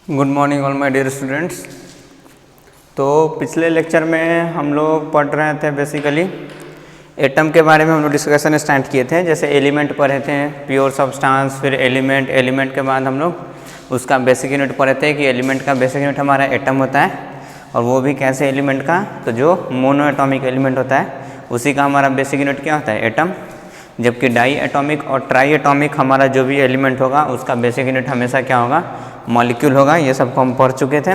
Good morning all my dear students. तो पिछले lecture में हम लोग पढ़ रहे थे बेसिकली एटम के बारे में हम लोग डिस्कशन स्टार्ट किए थे। जैसे एलिमेंट पढ़े थे, प्योर सब्सटेंस, फिर एलिमेंट के बाद हम लोग उसका बेसिक यूनिट पढ़े थे कि एलिमेंट का बेसिक यूनिट हमारा एटम होता है, और वो भी कैसे एलिमेंट का, तो जो मोनो एटॉमिक एलिमेंट होता है उसी का हमारा बेसिक यूनिट क्या होता है, एटम। जबकि डाई एटॉमिक और ट्राई एटॉमिक हमारा जो भी एलिमेंट होगा उसका बेसिक यूनिट हमेशा क्या होगा, मॉलिक्यूल होगा। ये सबको हम पढ़ चुके थे।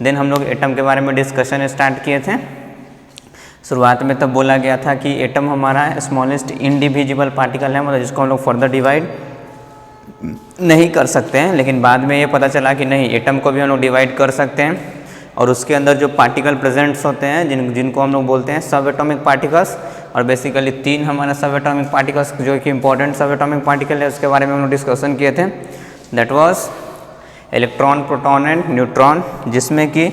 देन हम लोग एटम के बारे में डिस्कशन स्टार्ट किए थे। शुरुआत में तब बोला गया था कि एटम हमारा स्मॉलेस्ट इनडिविजिबल पार्टिकल है, मतलब जिसको हम लोग फर्दर डिवाइड नहीं कर सकते हैं। लेकिन बाद में ये पता चला कि नहीं, एटम को भी हम लोग डिवाइड कर सकते हैं, और उसके अंदर जो पार्टिकल प्रेजेंट्स होते हैं जिनको हम लोग बोलते हैं सब एटॉमिक पार्टिकल्स। और बेसिकली 3 हमारा सब एटॉमिक पार्टिकल्स जो कि इंपॉर्टेंट सब एटॉमिक पार्टिकल है उसके बारे में हम लोग डिस्कशन किए थे। That was electron, proton and neutron, जिसमें कि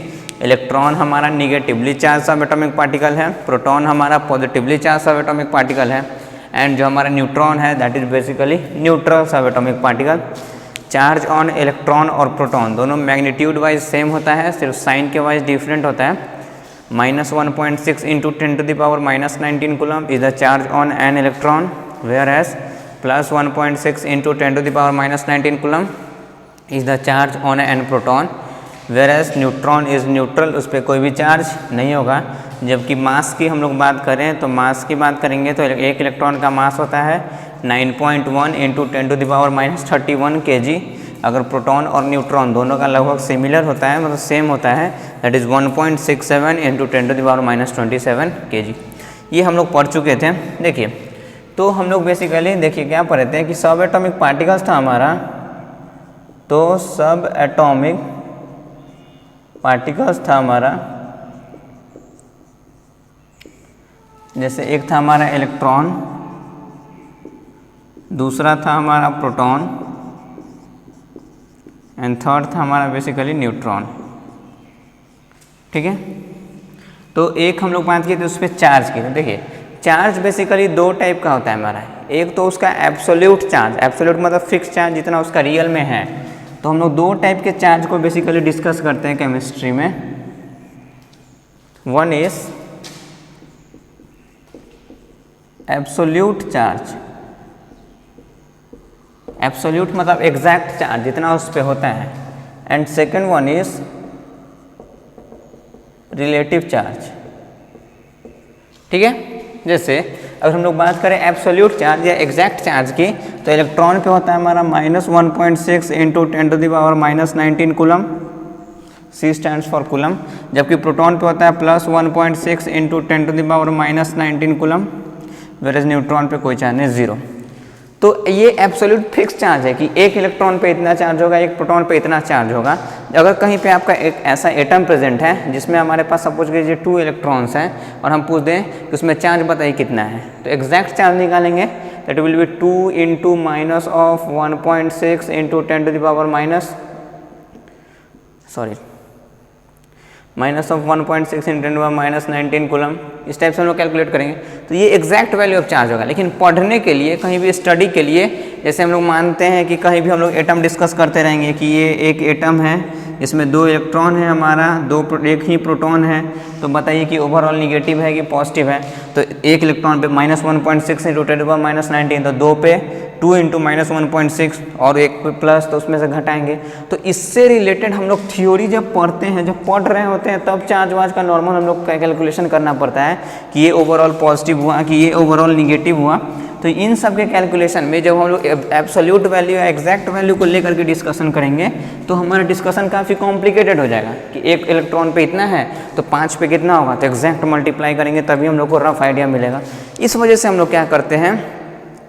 इलेक्ट्रॉन हमारा निगेटिवली चार्ज सब एटॉमिक पार्टिकल है, प्रोटॉन हमारा पॉजिटिवली चार्ज सब एटॉमिक पार्टिकल है, एंड जो हमारा न्यूट्रॉन है दैट इज बेसिकली न्यूट्रल सब atomic particle. Charge on electron और प्रोटॉन दोनों मैग्नीट्यूड वाइज सेम होता है, सिर्फ साइन के वाइज डिफरेंट होता है। -1.6 into 10⁻⁻19 coulomb is the charge on an electron, whereas +1.6 into 10⁻⁻19 coulomb is the charge on a proton, whereas neutron is neutral, उस पर कोई भी चार्ज नहीं होगा। जबकि मास की हम लोग बात करें तो मास की बात करेंगे तो एक इलेक्ट्रॉन का मास होता है 9.1 इंटू 10⁻31 kg। अगर प्रोटॉन और न्यूट्रॉन दोनों का लगभग सिमिलर होता है, मतलब सेम होता है, दैट इज़ 1.67 इंटू 10⁻27 kg। ये हम लोग पढ़ चुके थे। देखिए, तो हम लोग बेसिकली देखिए क्या पढ़े थे कि सब एटॉमिक पार्टिकल्स था हमारा, तो सब एटॉमिक पार्टिकल्स था हमारा, जैसे एक था हमारा इलेक्ट्रॉन, दूसरा था हमारा प्रोटॉन, एंड थर्ड था हमारा बेसिकली न्यूट्रॉन। ठीक है, तो एक हम लोग बात किए थे उस पर चार्ज की। देखिए, चार्ज बेसिकली 2 टाइप का होता है हमारा। एक तो उसका एब्सोल्यूट चार्ज, एब्सोल्यूट मतलब फिक्स चार्ज जितना उसका रियल में है। तो हम लोग 2 टाइप के चार्ज को बेसिकली डिस्कस करते हैं केमिस्ट्री में। One is absolute charge, absolute मतलब एग्जैक्ट चार्ज जितना उस पे होता है, and second one is relative charge. ठीक है, जैसे अगर हम लोग बात करें एब्सोल्यूट चार्ज या एग्जैक्ट चार्ज की, तो इलेक्ट्रॉन पे होता है हमारा -1.6 into 10⁻⁻19 coulomb, C stands for coulomb. जबकि प्रोटॉन पे होता है +1.6 into 10⁻⁻19 coulomb, whereas neutron पे कोई चार्ज नहीं, 0। तो ये एब्सोल्यूट फिक्स चार्ज है कि एक इलेक्ट्रॉन पे इतना चार्ज होगा, एक प्रोटॉन पे इतना चार्ज होगा। अगर कहीं पे आपका एक ऐसा एटम प्रेजेंट है जिसमें हमारे पास सपोज कीजिए 2 इलेक्ट्रॉन्स हैं, और हम पूछ दें कि उसमें चार्ज बताइए कितना है, तो एग्जैक्ट चार्ज निकालेंगे, that will B 2 into -1.6 into -1.6 into 10⁻⁻19 coulomb. इस टाइप से हम लोग कैलकुलेट करेंगे, तो ये एग्जैक्ट वैल्यू ऑफ चार्ज होगा। लेकिन पढ़ने के लिए, कहीं भी स्टडी के लिए, जैसे हम लोग मानते हैं कि कहीं भी हम लोग एटम डिस्कस करते रहेंगे कि ये एक एटम है, इसमें 2 इलेक्ट्रॉन है हमारा, एक ही प्रोटॉन है, तो बताइए कि ओवरऑल निगेटिव है कि पॉजिटिव है। तो एक इलेक्ट्रॉन पे -1.6 इंटू 10⁻⁻19, तो 2 पे 2 इंटू -1.6 और एक पे प्लस, तो उसमें से घटाएंगे। तो इससे रिलेटेड हम लोग थ्योरी जब पढ़ते हैं, जब पढ़ रहे होते हैं, तब चार्ज वार्ज का नॉर्मल हम लोग का कैलकुलेशन करना पड़ता है कि ये ओवरऑल पॉजिटिव हुआ कि ये ओवरऑल निगेटिव हुआ। तो इन सब के कैलकुलेशन में जब हम लोग एब्सोल्यूट वैल्यू या एग्जैक्ट वैल्यू को लेकर के डिस्कशन करेंगे, तो हमारा डिस्कशन काफ़ी कॉम्प्लिकेटेड हो जाएगा कि एक इलेक्ट्रॉन पे इतना है तो 5 पे कितना होगा, तो एग्जैक्ट मल्टीप्लाई करेंगे तभी हम लोग को रफ आइडिया मिलेगा। इस वजह से हम लोग क्या करते हैं,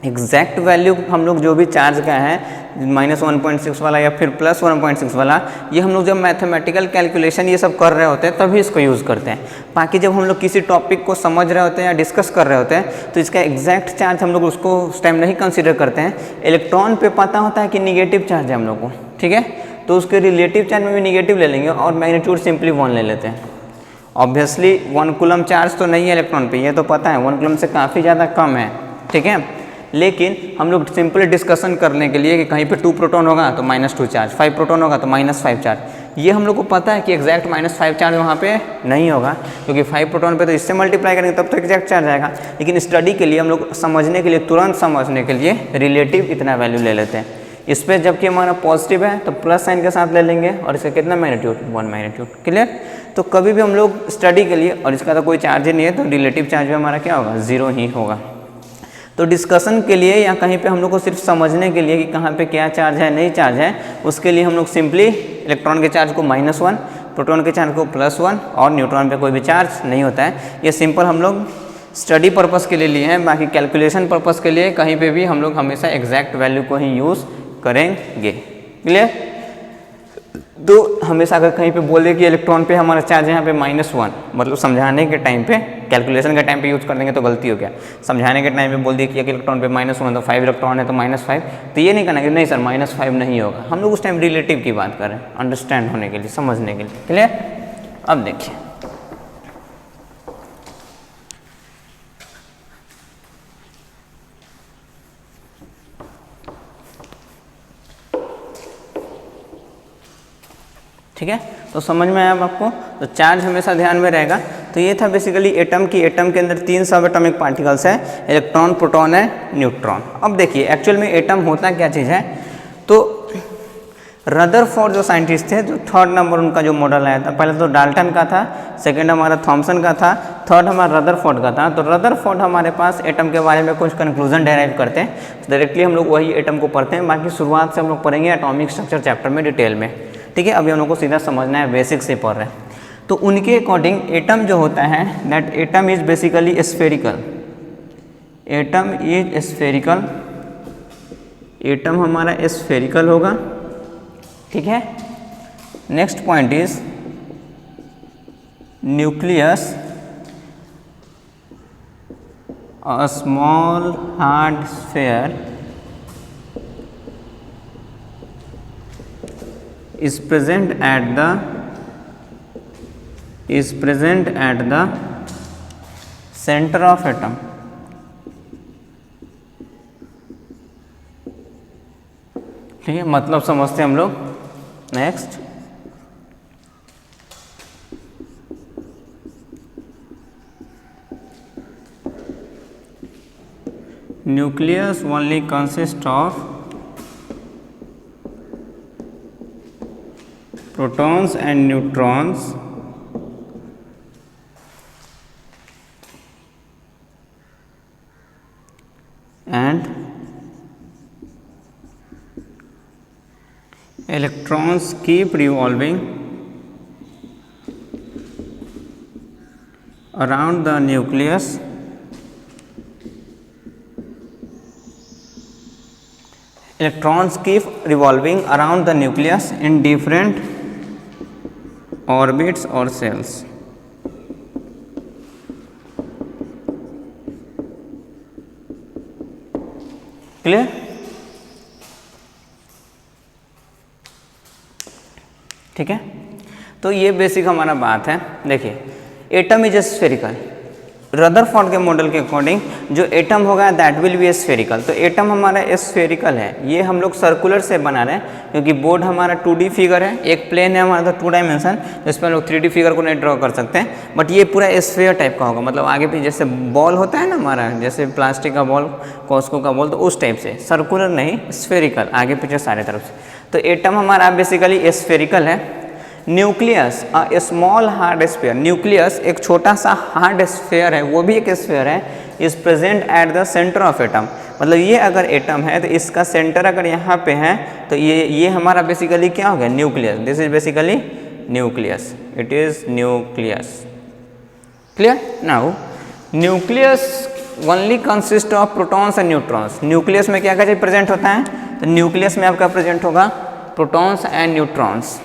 एग्जैक्ट वैल्यू हम लोग जो भी चार्ज का है, -1.6 वाला या फिर +1.6 वाला, ये हम लोग जब मैथमेटिकल कैलकुलेशन ये सब कर रहे होते हैं तभी इसको यूज़ करते हैं। बाकी जब हम लोग किसी टॉपिक को समझ रहे होते हैं या डिस्कस कर रहे होते हैं, तो इसका एग्जैक्ट चार्ज हम लोग उसको उस टाइम नहीं कंसिडर करते हैं। इलेक्ट्रॉन पे पता होता है कि निगेटिव चार्ज है हम लोग को, ठीक है, तो उसके रिलेटिव चार्ज में भी निगेटिव ले लेंगे और मैग्नीट्यूड सिंपली 1 ले लेते हैं। ऑब्वियसली 1 कूलम चार्ज तो नहीं है इलेक्ट्रॉन पे, ये तो पता है, 1 कूलम से काफ़ी ज़्यादा कम है। ठीक है, लेकिन हम लोग सिंपल डिस्कशन करने के लिए कि कहीं पे 2 प्रोटॉन होगा तो -2 चार्ज, 5 प्रोटॉन होगा तो -5 चार्ज, ये हम लोग को पता है कि एग्जैक्ट -5 चार्ज वहाँ पे नहीं होगा, क्योंकि 5 प्रोटॉन पे तो इससे मल्टीप्लाई करेंगे तब तो एग्जैक्ट चार्ज आएगा। लेकिन स्टडी के लिए हम लोग समझने के लिए, तुरंत समझने के लिए रिलेटिव इतना वैल्यू ले लेते हैं। इस पर जबकि हमारा पॉजिटिव है तो प्लस साइन के साथ ले लेंगे, और इसका कितना मैग्नीट्यूड, 1 मैग्नीट्यूड। क्लियर? तो कभी भी हम लोग स्टडी के लिए, और इसका तो कोई चार्ज ही नहीं है तो रिलेटिव चार्ज भी हमारा क्या होगा, 0 ही होगा। तो डिस्कशन के लिए या कहीं पे हम लोग को सिर्फ समझने के लिए कि कहाँ पे क्या चार्ज है नहीं चार्ज है, उसके लिए हम लोग सिंपली इलेक्ट्रॉन के चार्ज को -1, प्रोटॉन के चार्ज को +1 और न्यूट्रॉन पे कोई भी चार्ज नहीं होता है। ये सिंपल हम लोग स्टडी पर्पस के लिए लिए हैं, बाकी कैलकुलेशन पर्पस के लिए कहीं पे भी हम लोग हमेशा एग्जैक्ट वैल्यू को ही यूज़ करेंगे। क्लियर? तो हमेशा अगर कहीं पे बोले कि इलेक्ट्रॉन पे हमारा चार्ज यहाँ पे -1, मतलब समझाने के टाइम पे, कैलकुलेशन के टाइम पे यूज़ कर देंगे तो गलती हो गया। समझाने के टाइम पे बोल दिया कि एक इलेक्ट्रॉन पे -1 तो 5 इलेक्ट्रॉन है तो -5, तो ये नहीं कहना कि नहीं सर -5 नहीं होगा। हम लोग उस टाइम रिलेटिव की बात करें, अंडरस्टैंड होने के लिए, समझने के लिए। क्लियर? अब देखिए, ठीक है, तो समझ में आया अब आपको? तो चार्ज हमेशा ध्यान में रहेगा। तो ये था बेसिकली एटम की, एटम के अंदर 3 सब एटॉमिक पार्टिकल्स है, इलेक्ट्रॉन, प्रोटॉन है, न्यूट्रॉन। अब देखिए एक्चुअल में एटम होता क्या चीज़ है। तो रदरफोर्ड जो साइंटिस्ट थे, जो 3rd नंबर उनका जो मॉडल आया था, पहले तो डाल्टन का था, सेकेंड हमारा थॉमसन का था, 3rd हमारा रदरफोर्ड का था। तो रदरफोर्ड हमारे पास एटम के बारे में कुछ कंक्लूजन डेराइव करते हैं, डायरेक्टली हम लोग वही एटम को पढ़ते हैं। बाकी शुरुआत से हम लोग पढ़ेंगे एटॉमिक स्ट्रक्चर चैप्टर में डिटेल में, ठीक है। अभी हम लोग को सीधा समझना है, बेसिक से पढ़ रहे हैं। तो उनके अकॉर्डिंग एटम जो होता है, that atom is basically spherical, atom is spherical, atom हमारा स्फेरिकल होगा, ठीक है। Next point is nucleus, a small hard sphere is present at the center of atom, ठीक है। मतलब समझते हैं हम लोग। Next, nucleus only consist of protons and neutrons and electrons keep revolving around the nucleus electrons keep revolving around the nucleus in different orbits or cells, clear? ठीक है, तो ये बेसिक हमारा बात है। देखिए एटम इज स्फेरिकल, रदरफोर्ड के model के अकॉर्डिंग जो एटम होगा दैट विल बी स्फेरिकल। तो एटम हमारा स्फेरिकल है, ये हम लोग सर्कुलर से बना रहे हैं क्योंकि बोर्ड हमारा 2D फिगर है, एक प्लेन है हमारा तो 2 डायमेंशन, तो इसमें हम लोग 3D फिगर को नहीं ड्रॉ कर सकते हैं। बट ये पूरा स्फेयर टाइप का होगा, मतलब आगे पीछे जैसे बॉल होता है ना हमारा, जैसे प्लास्टिक का बॉल, कॉस्को का बॉल, तो उस टाइप से, सर्कुलर नहीं स्फेरिकल, आगे पीछे सारे तरफ से। तो एटम हमारा बेसिकली स्फेरिकल है। Nucleus a small hard sphere, nucleus एक छोटा सा हार्ड स्फेयर है, वो भी एक स्फेयर है, is present at the centre of atom. मतलब ये अगर एटम है तो इसका सेंटर अगर यहाँ पे है तो ये हमारा बेसिकली क्या हो गया, nucleus. This is basically nucleus, it is nucleus. Clear? Now nucleus only consist of protons and neutrons. Nucleus में क्या क्या चीज प्रेजेंट होता है, तो न्यूक्लियस में आपका प्रेजेंट होगा प्रोटॉन्स एंड न्यूट्रॉन्स।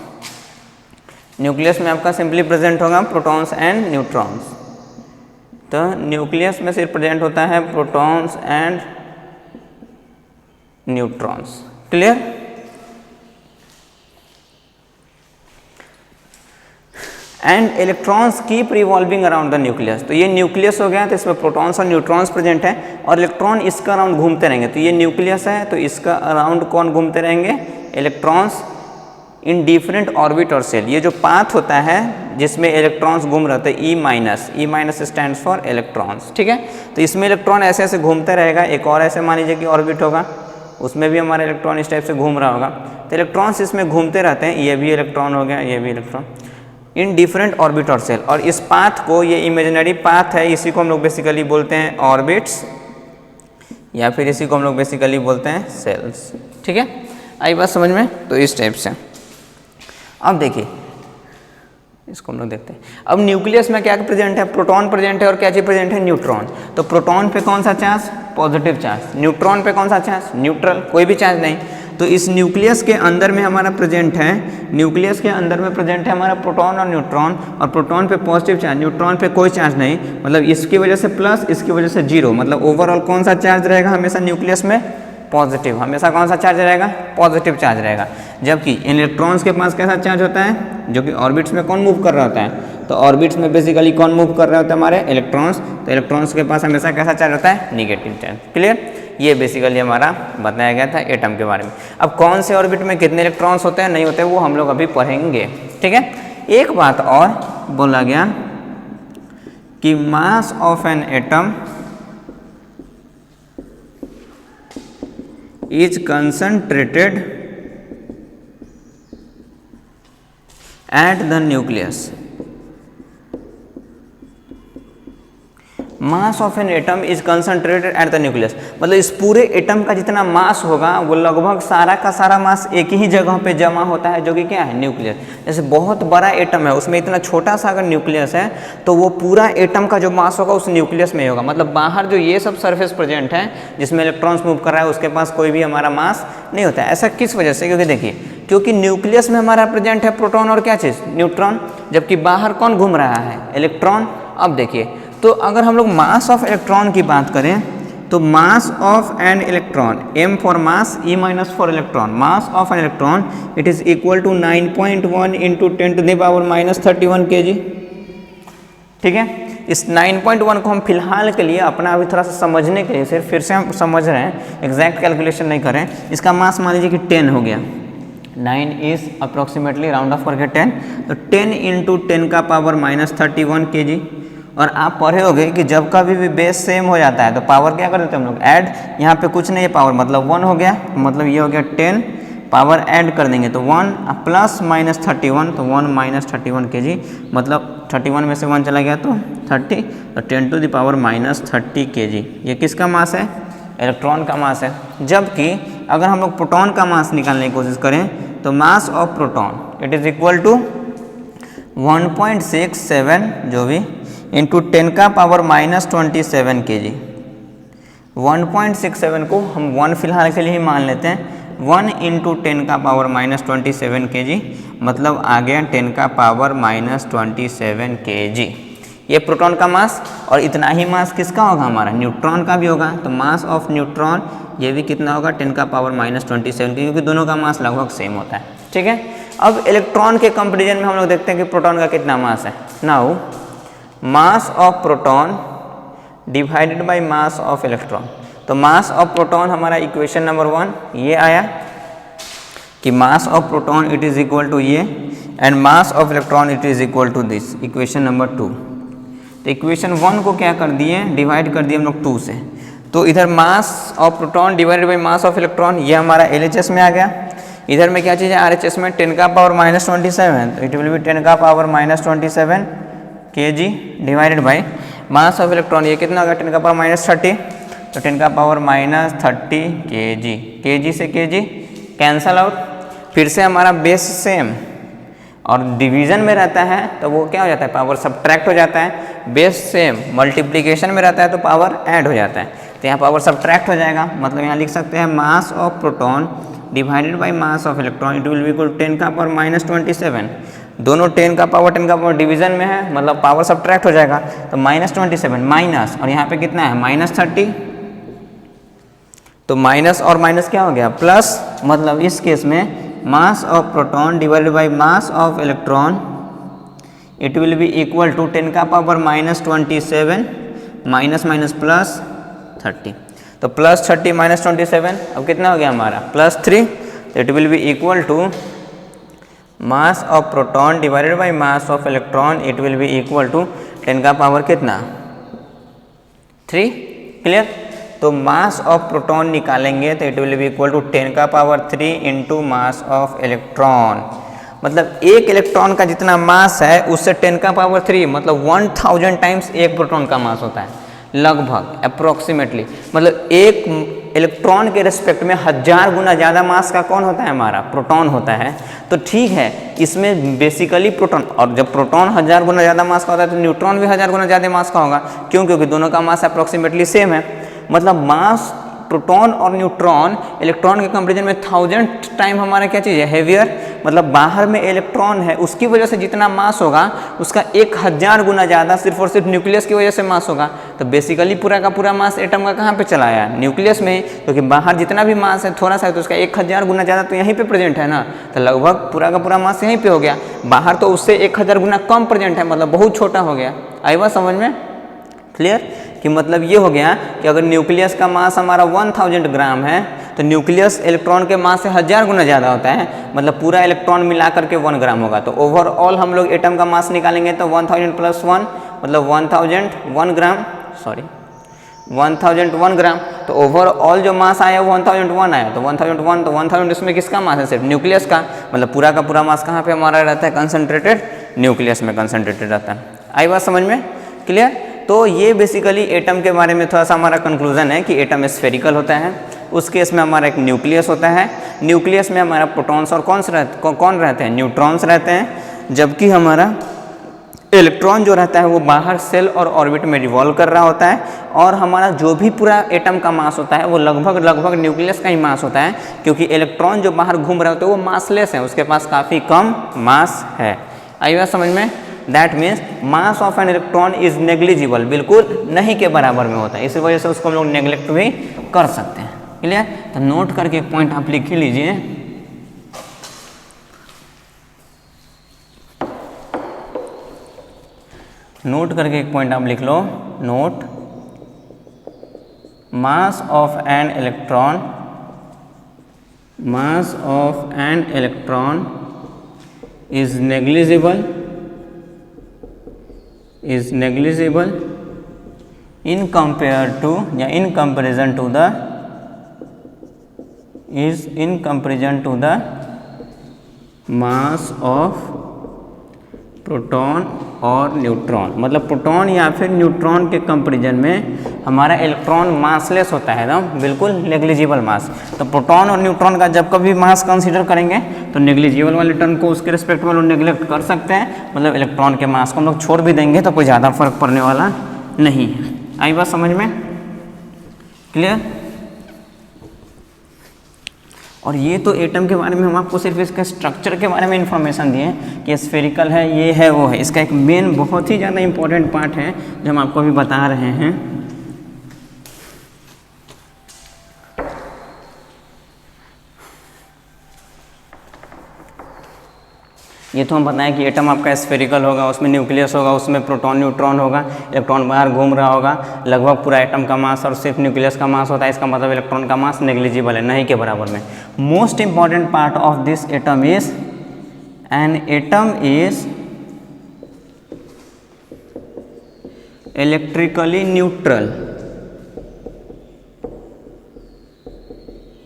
न्यूक्लियस में आपका सिंपली प्रेजेंट होगा प्रोटॉन्स एंड न्यूट्रॉन्स। तो न्यूक्लियस में सिर्फ प्रेजेंट होता है protons and neutrons. Clear? And electrons keep revolving around the nucleus. तो ये न्यूक्लियस हो गया, तो इसमें प्रोटॉन्स और न्यूट्रॉन्स प्रेजेंट है और इलेक्ट्रॉन इसका अराउंड घूमते रहेंगे। तो ये न्यूक्लियस है, तो इसका अराउंड कौन घूमते रहेंगे? इलेक्ट्रॉन्स इन डिफरेंट ऑर्बिट और शेल। ये जो पाथ होता है जिसमें इलेक्ट्रॉन्स घूम रहे थे E minus stand for electrons, ठीक है। तो इसमें इलेक्ट्रॉन ऐसे ऐसे घूमते रहेगा। एक और ऐसे मान लीजिए कि ऑर्बिट होगा, उसमें भी हमारा इलेक्ट्रॉन इस टाइप से घूम रहा होगा। तो इलेक्ट्रॉन्स इसमें घूमते रहते हैं, ये भी इलेक्ट्रॉन हो गया, ये भी इलेक्ट्रॉन इन डिफरेंट ऑर्बिट और सेल। और इस पाथ को, ये इमेजिनरी पाथ है, इसी को हम लोग बेसिकली बोलते हैं ऑर्बिट्स, या फिर इसी को हम लोग बेसिकली बोलते हैं सेल्स, ठीक है। आई बात समझ में? तो इस टाइप से अब देखिए, इसको हम लोग देखते हैं। अब न्यूक्लियस में क्या प्रेजेंट है? प्रोटॉन प्रेजेंट है और क्या चीज प्रेजेंट है? न्यूट्रॉन। तो प्रोटॉन पे कौन सा चार्ज? Positive charge. न्यूट्रॉन पे कौन सा चार्ज? न्यूट्रल, कोई भी चार्ज नहीं। तो इस न्यूक्लियस के अंदर में हमारा प्रेजेंट है, न्यूक्लियस के अंदर में प्रेजेंट है हमारा प्रोटॉन और न्यूट्रॉन, और प्रोटॉन पे पॉजिटिव चार्ज, न्यूट्रॉन पे कोई चार्ज नहीं। मतलब इसकी वजह से प्लस, इसकी वजह से जीरो। मतलब ओवरऑल कौन सा चार्ज रहेगा हमेशा न्यूक्लियस में? पॉजिटिव। हमेशा कौन सा चार्ज रहेगा? पॉजिटिव चार्ज रहेगा। जबकि इलेक्ट्रॉन्स के पास कैसा चार्ज होता है? जो कि ऑर्बिट्स में कौन मूव कर रहा होता है? तो ऑर्बिट्स में बेसिकली कौन मूव कर रहे होते हैं? हमारे इलेक्ट्रॉन्स। तो इलेक्ट्रॉन्स के पास हमेशा कैसा चार्ज होता है? Negative charge. क्लियर? ये बेसिकली हमारा बताया गया था एटम के बारे में। अब कौन से ऑर्बिट में कितने इलेक्ट्रॉन्स होते हैं, नहीं होते, वो हम लोग अभी पढ़ेंगे, ठीक है। एक बात और बोला गया कि mass of an atom is concentrated at the nucleus। Mass of an atom is concentrated at the nucleus. मतलब इस पूरे एटम का जितना मास होगा वो लगभग सारा का सारा मास एक ही जगह पे जमा होता है, जो कि क्या है? न्यूक्लियस। जैसे बहुत बड़ा एटम है, उसमें इतना छोटा सा अगर न्यूक्लियस है तो वो पूरा एटम का जो मास होगा उस न्यूक्लियस में ही होगा। मतलब बाहर जो ये सब सरफेस प्रेजेंट है जिसमें इलेक्ट्रॉन्स मूव कर रहा है, उसके पास कोई भी हमारा मास नहीं होता है। ऐसा किस वजह से? क्योंकि देखिए, क्योंकि न्यूक्लियस में हमारा प्रेजेंट है प्रोटॉन और क्या चीज़? न्यूट्रॉन। जबकि बाहर कौन घूम रहा है? इलेक्ट्रॉन। अब देखिए, तो अगर हम लोग मास ऑफ इलेक्ट्रॉन की बात करें तो mass of an electron, m for mass, e minus for electron, mass of an electron it is equal to 9.1 into 10⁻³ kg, ठीक है। इस 9.1 को हम फिलहाल के लिए अपना अभी थोड़ा सा समझने के लिए सिर्फ फिर से हम समझ रहे हैं, एग्जैक्ट कैलकुलेशन नहीं करें। इसका मास मान लीजिए कि 10 हो गया, 9 इज अप्रोक्सीमेटली राउंड ऑफ करके 10, तो 10 इंटू 10⁻³ kg। और आप पढ़े होंगे कि जब कभी भी बेस सेम हो जाता है तो पावर क्या कर देते हैं हम लोग? ऐड। यहाँ पे कुछ नहीं है, पावर मतलब 1 हो गया, मतलब ये हो गया 10, पावर ऐड कर देंगे तो 1 प्लस माइनस 31, तो 1 माइनस 31 kg, मतलब 31 में से 1 चला गया तो 30, तो 10⁻³ kg। ये किसका मास है? इलेक्ट्रॉन का मास है। जबकि अगर हम लोग प्रोटॉन का मास निकालने की कोशिश करें तो mass of proton it is equal to 1.67 जो भी इंटू 10⁻⁻27 kg। 1.67 को हम 1 फिलहाल के लिए ही मान लेते हैं। 1 इंटू 10⁻⁻27 kg, मतलब आ गया 10⁻⁻27 kg। ये प्रोटॉन का मास। और इतना ही मास किसका होगा? हमारा न्यूट्रॉन का भी होगा। तो मास ऑफ न्यूट्रॉन ये भी कितना होगा? 10⁻⁻27, क्योंकि दोनों का मास लगभग सेम होता है, ठीक है। अब इलेक्ट्रॉन के कंपेरिजन में हम लोग देखते हैं कि प्रोटॉन का कितना मास है। Now mass of proton divided by mass of electron. तो मास ऑफ प्रोटॉन हमारा इक्वेशन नंबर 1 ये आया कि mass of proton it is equal to ये, and mass of electron it is equal to this, equation number 2। तो equation 1 को क्या कर दिए? डिवाइड कर दिए हम लोग 2 से। तो इधर मास of proton divided by mass of electron, ये हमारा LHS में आ गया। इधर में क्या चीज़ है? RHS में 10⁻⁻27, तो it will B 10⁻⁻27 kg divided by mass of electron, ये कितना होगा? 10⁻⁻30, तो 10⁻⁻30 kg। kg से kg कैंसल आउट, फिर से हमारा बेस सेम और डिवीजन में रहता है तो वो क्या हो जाता है? पावर सब्ट्रैक्ट हो जाता है। बेस सेम मल्टीप्लिकेशन में रहता है तो पावर ऐड हो जाता है, तो यहाँ पावर सब्ट्रैक्ट हो जाएगा। मतलब यहाँ लिख सकते हैं मास of proton divided by mass of electron it will be equal 10⁻⁻27। दोनों 10 का पावर डिवीजन में है, मतलब पावर सब्ट्रैक्ट हो जाएगा, तो -27 माइनस, और यहाँ पे कितना है? -30, तो माइनस और माइनस क्या हो गया? प्लस। मतलब इस केस में mass of proton divided by mass of electron it will be equal to 10 का पावर -27 माइनस माइनस प्लस 30। तो प्लस 30 माइनस 27 अब कितना हो गया हमारा +3। It will be equal to mass of proton divided by mass of electron. It will be equal to 10 का power कितना 3। Clear. तो मास ऑफ प्रोटॉन निकालेंगे तो it will be equal to 10 का power 3 into mass of electron. मतलब एक electron का जितना मास है उससे 10 का पावर 3 मतलब 1000 टाइम्स एक प्रोटॉन का मास होता है लगभग अप्रोक्सीमेटली। मतलब एक इलेक्ट्रॉन के रिस्पेक्ट में 1000 गुना ज़्यादा मास का कौन होता है हमारा प्रोटॉन होता है। तो ठीक है इसमें बेसिकली प्रोटॉन, और जब प्रोटॉन 1000 गुना ज़्यादा मास का होता है तो न्यूट्रॉन भी 1000 गुना ज़्यादा मास का होगा। क्यों? क्योंकि दोनों का मास अप्रोक्सीमेटली सेम है। मतलब मास प्रोटॉन और न्यूट्रॉन इलेक्ट्रॉन के कंपेरिजन में 1000 टाइम हमारा क्या चीज़ है हेवियर। मतलब बाहर में इलेक्ट्रॉन है उसकी वजह से जितना मास होगा उसका 1000 गुना ज़्यादा सिर्फ और सिर्फ न्यूक्लियस की वजह से मास होगा। तो बेसिकली पूरा का पूरा मास एटम का कहाँ पे चला आया न्यूक्लियस में। क्योंकि बाहर जितना भी मास है थोड़ा सा है तो उसका 1000 गुना ज़्यादा तो यहीं पे प्रेजेंट है ना। तो लगभग पूरा का पूरा मास यहीं पे हो गया। बाहर तो उससे 1000 गुना कम प्रेजेंट है मतलब बहुत छोटा हो गया। आई बात समझ में? क्लियर। कि मतलब ये हो गया कि अगर न्यूक्लियस का मास हमारा 1000 ग्राम है तो न्यूक्लियस इलेक्ट्रॉन के मास से 1000 गुना ज़्यादा होता है। मतलब पूरा इलेक्ट्रॉन मिला करके 1 ग्राम होगा। तो ओवरऑल हम लोग एटम का मास निकालेंगे तो 1000 + 1 मतलब 1001 ग्राम, सॉरी 1001 ग्राम। तो ओवरऑल जो मास आया वो 1001 आया। तो 1001 तो 1000 इसमें किसका मास है सिर्फ न्यूक्लियस का। मतलब पूरा का पूरा मास कहाँ पे हमारा रहता है कंसनट्रेटेड न्यूक्लियस में कंसनट्रेटेड रहता है। आई बात समझ में? क्लियर। तो ये बेसिकली एटम के बारे में थोड़ा सा हमारा कंक्लूजन है कि एटम स्फेरिकल होता है। उस केस में हमारा एक न्यूक्लियस होता है। न्यूक्लियस में हमारा प्रोटॉन्स और कौन रहते हैं न्यूट्रॉन्स रहते हैं। जबकि हमारा इलेक्ट्रॉन जो रहता है वो बाहर सेल और ऑर्बिट में रिवॉल्व कर रहा होता है। और हमारा जो भी पूरा एटम का मास होता है वो लगभग न्यूक्लियस का ही मास होता है। क्योंकि इलेक्ट्रॉन जो बाहर घूम रहे होते हैं वो मासलेस है, उसके पास काफ़ी कम मास है। आई बात समझ में? That means mass of an electron is negligible, बिल्कुल नहीं के बराबर में होता है। इसी वजह से उसको हम लोग नेग्लेक्ट भी कर सकते हैं। क्लियर। तो नोट करके एक पॉइंट आप लिख ही लीजिए। नोट करके एक पॉइंट आप लिख लो। Note mass of an electron, mass of an electron is negligible in compared to या in comparison to the mass of proton और न्यूट्रॉन। मतलब प्रोटॉन या फिर न्यूट्रॉन के कंपैरिजन में हमारा इलेक्ट्रॉन मासलेस होता है ना, बिल्कुल नेग्लिजिबल मास। तो प्रोटॉन और न्यूट्रॉन का जब कभी मास कंसीडर करेंगे तो नेग्लिजिबल वाले टर्म को उसके रिस्पेक्ट में लोग नेग्लेक्ट कर सकते हैं। मतलब इलेक्ट्रॉन के मास को हम लोग छोड़ भी देंगे तो कोई ज़्यादा फर्क पड़ने वाला नहीं है। आई बात समझ में? क्लियर। और ये तो एटम के बारे में हम आपको सिर्फ इसके स्ट्रक्चर के बारे में इंफॉर्मेशन दिए कि स्फेरिकल है, ये है, वो है। इसका एक मेन बहुत ही ज़्यादा इंपॉर्टेंट पार्ट है जो हम आपको अभी बता रहे हैं। ये तो हम बताएं कि एटम आपका स्फेरिकल होगा, उसमें न्यूक्लियस होगा, उसमें प्रोटॉन न्यूट्रॉन होगा, इलेक्ट्रॉन बाहर घूम रहा होगा। लगभग पूरा एटम का मास और सिर्फ न्यूक्लियस का मास होता है। इसका मतलब इलेक्ट्रॉन का मास नेग्लिजिबल है, नहीं के बराबर में। Most important part of this atom is an atom is electrically neutral.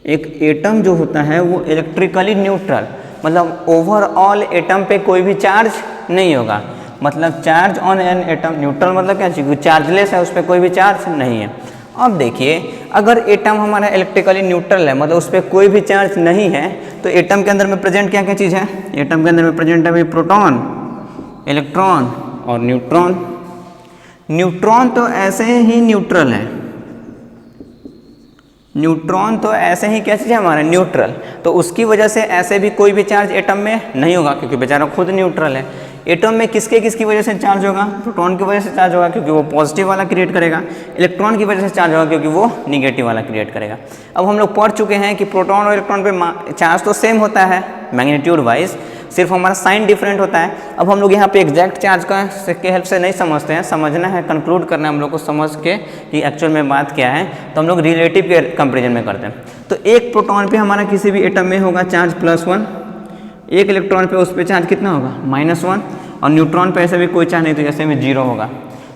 एक एटम जो होता है वो इलेक्ट्रिकली न्यूट्रल, मतलब ओवरऑल एटम पे कोई भी चार्ज नहीं होगा। मतलब charge on an atom, neutral मतलब क्या चीज़, चार्जलेस है, उस पर कोई भी चार्ज नहीं है। अब देखिए अगर एटम हमारा इलेक्ट्रिकली न्यूट्रल है मतलब उस पर कोई भी चार्ज नहीं है तो एटम के अंदर में प्रेजेंट क्या क्या चीज़ है? एटम के अंदर में प्रेजेंट है भाई प्रोटॉन, इलेक्ट्रॉन और न्यूट्रॉन। न्यूट्रॉन तो ऐसे ही न्यूट्रल है, न्यूट्रॉन तो ऐसे ही क्या चीज़ है हमारा न्यूट्रल। तो उसकी वजह से ऐसे भी कोई भी चार्ज एटम में नहीं होगा क्योंकि बेचारा खुद न्यूट्रल है। एटम में किसकी वजह से चार्ज होगा? प्रोटॉन की वजह से चार्ज होगा क्योंकि वो पॉजिटिव वाला क्रिएट करेगा। इलेक्ट्रॉन की वजह से चार्ज होगा क्योंकि वो निगेटिव वाला क्रिएट करेगा। अब हम लोग पढ़ चुके हैं कि प्रोटॉन और इलेक्ट्रॉन पे चार्ज तो सेम होता है मैग्नीट्यूड वाइज, सिर्फ हमारा साइन डिफरेंट होता है। अब हम लोग यहाँ पे एग्जैक्ट चार्ज का के हेल्प से नहीं समझते हैं, समझना है, कंक्लूड करना है हम लोग को समझ के कि एक्चुअल में बात क्या है, तो हम लोग रिलेटिव के कंपेरिजन में करते हैं। तो एक प्रोटॉन पे हमारा किसी भी एटम में होगा चार्ज +1, एक इलेक्ट्रॉन पे उस पर चार्ज कितना होगा -1, और न्यूट्रॉन पे ऐसे भी कोई चार्ज नहीं तो जैसे में 0 होगा।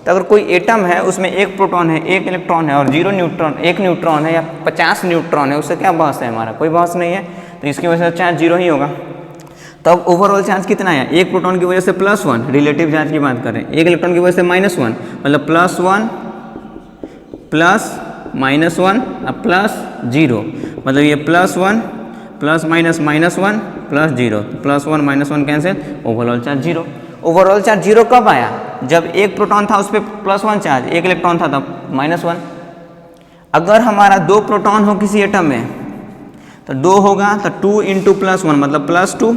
तो अगर कोई एटम है उसमें एक प्रोटॉन है, एक इलेक्ट्रॉन है और 0 न्यूट्रॉन, 1 न्यूट्रॉन है या 50 न्यूट्रॉन है, उससे क्या बहस है, हमारा कोई बहस नहीं है, तो इसकी वजह से चार्ज 0 ही होगा। तो अब ओवरऑल चार्ज कितना है, एक प्रोटॉन की वजह से +1, रिलेटिव चार्ज की बात करें, एक इलेक्ट्रॉन की वजह से -1, मतलब +1 प्लस -1 अब +0, मतलब ये +1 plus minus -1 plus 0, +1 -1 cancel, overall charge 0। Overall charge 0 कब आया, जब एक प्रोटॉन था उस पर +1 चार्ज, एक इलेक्ट्रॉन था तब -1। अगर हमारा 2 प्रोटॉन हो किसी एटम में तो 2 होगा तो 2 × +1 मतलब +2,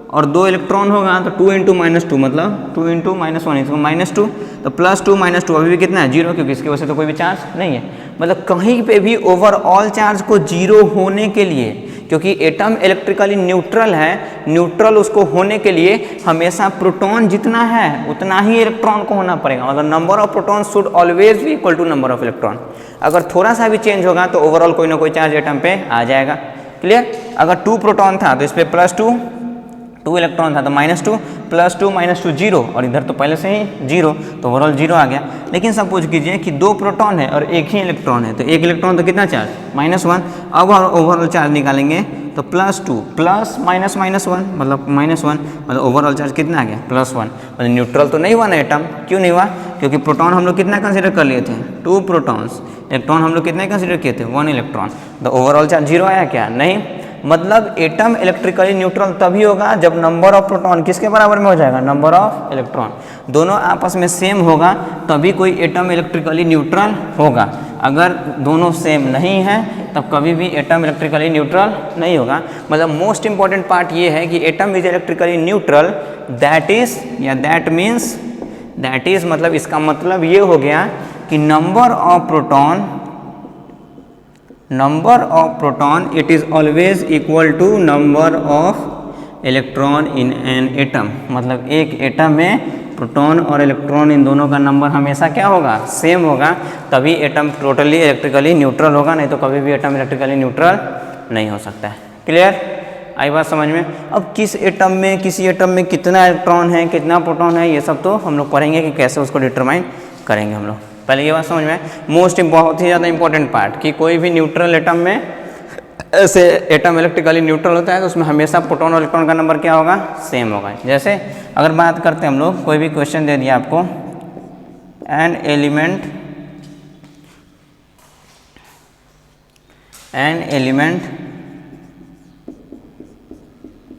और 2 इलेक्ट्रॉन होगा तो 2 × -2 मतलब 2 × -1 इसको -2, तो +2 -2 अभी भी कितना है 0, क्योंकि इसकी वजह से तो कोई भी चार्ज नहीं है। मतलब कहीं पे भी ओवरऑल चार्ज को 0 होने के लिए, क्योंकि एटम इलेक्ट्रिकली न्यूट्रल है, न्यूट्रल उसको होने के लिए हमेशा प्रोटॉन जितना है उतना ही इलेक्ट्रॉन को होना पड़ेगा, मतलब number of proton should always be equal to number of electron. अगर थोड़ा सा भी चेंज होगा तो ओवरऑल कोई ना कोई चार्ज एटम पे आ जाएगा। क्लियर। अगर 2 प्रोटॉन था तो इस पर +2, 2 इलेक्ट्रॉन था तो -2, +2 -2 0, और इधर तो पहले से ही 0, तो ओवरऑल 0 आ गया। लेकिन सपोज कीजिए कि 2 प्रोटॉन है और एक ही इलेक्ट्रॉन है, तो एक इलेक्ट्रॉन तो कितना चार्ज -1। अब ओवरऑल चार्ज निकालेंगे तो +2 प्लस -1 मतलब -1, मतलब ओवरऑल चार्ज कितना आ गया +1। मतलब न्यूट्रल तो नहीं हुआ ना एटम, क्यों नहीं हुआ, क्योंकि प्रोटॉन हम लोग कितना कंसिडर कर लिए थे 2 प्रोटॉन्स, इलेक्ट्रॉन हम लोग कितने कंसिडर किए थे 1 इलेक्ट्रॉन, तो ओवरऑल चार्ज 0 आया क्या, नहीं। मतलब एटम इलेक्ट्रिकली न्यूट्रल तभी होगा जब नंबर ऑफ प्रोटॉन किसके बराबर में हो जाएगा, नंबर ऑफ इलेक्ट्रॉन, दोनों आपस में सेम होगा तभी कोई एटम इलेक्ट्रिकली न्यूट्रल होगा। अगर दोनों सेम नहीं है तब कभी भी एटम इलेक्ट्रिकली न्यूट्रल नहीं होगा। मतलब मोस्ट इंपॉर्टेंट पार्ट ये है कि atom is electrically neutral, that is या दैट मीन्स, दैट इज मतलब इसका मतलब ये हो गया कि number of proton it is always equal to number of electron in an atom. मतलब एक एटम में प्रोटॉन और इलेक्ट्रॉन इन दोनों का नंबर हमेशा क्या होगा, सेम होगा, तभी एटम टोटली इलेक्ट्रिकली न्यूट्रल होगा, नहीं तो कभी भी एटम इलेक्ट्रिकली न्यूट्रल नहीं हो सकता है। क्लियर, आई बात समझ में। अब किसी एटम में कितना इलेक्ट्रॉन है, कितना प्रोटॉन है, ये सब तो हम लोग पढ़ेंगे कि कैसे उसको डिटरमाइन करेंगे हम लोग। पहले ये बात समझ में, बहुत ही ज़्यादा इंपॉर्टेंट पार्ट कि कोई भी न्यूट्रल एटम में ऐसे एटम इलेक्ट्रिकली न्यूट्रल होता है तो उसमें हमेशा प्रोटॉन और इलेक्ट्रॉन का नंबर क्या होगा, सेम होगा। जैसे अगर बात करते हैं हम लोग, कोई भी क्वेश्चन दे दिया आपको, एन एलिमेंट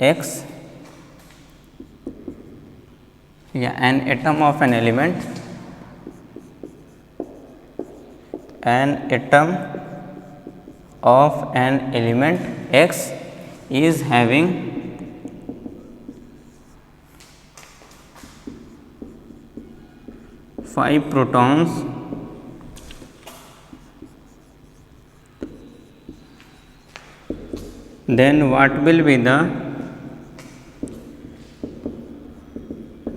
X या an atom of an element, an atom of an element X is having 5 protons, then what will be the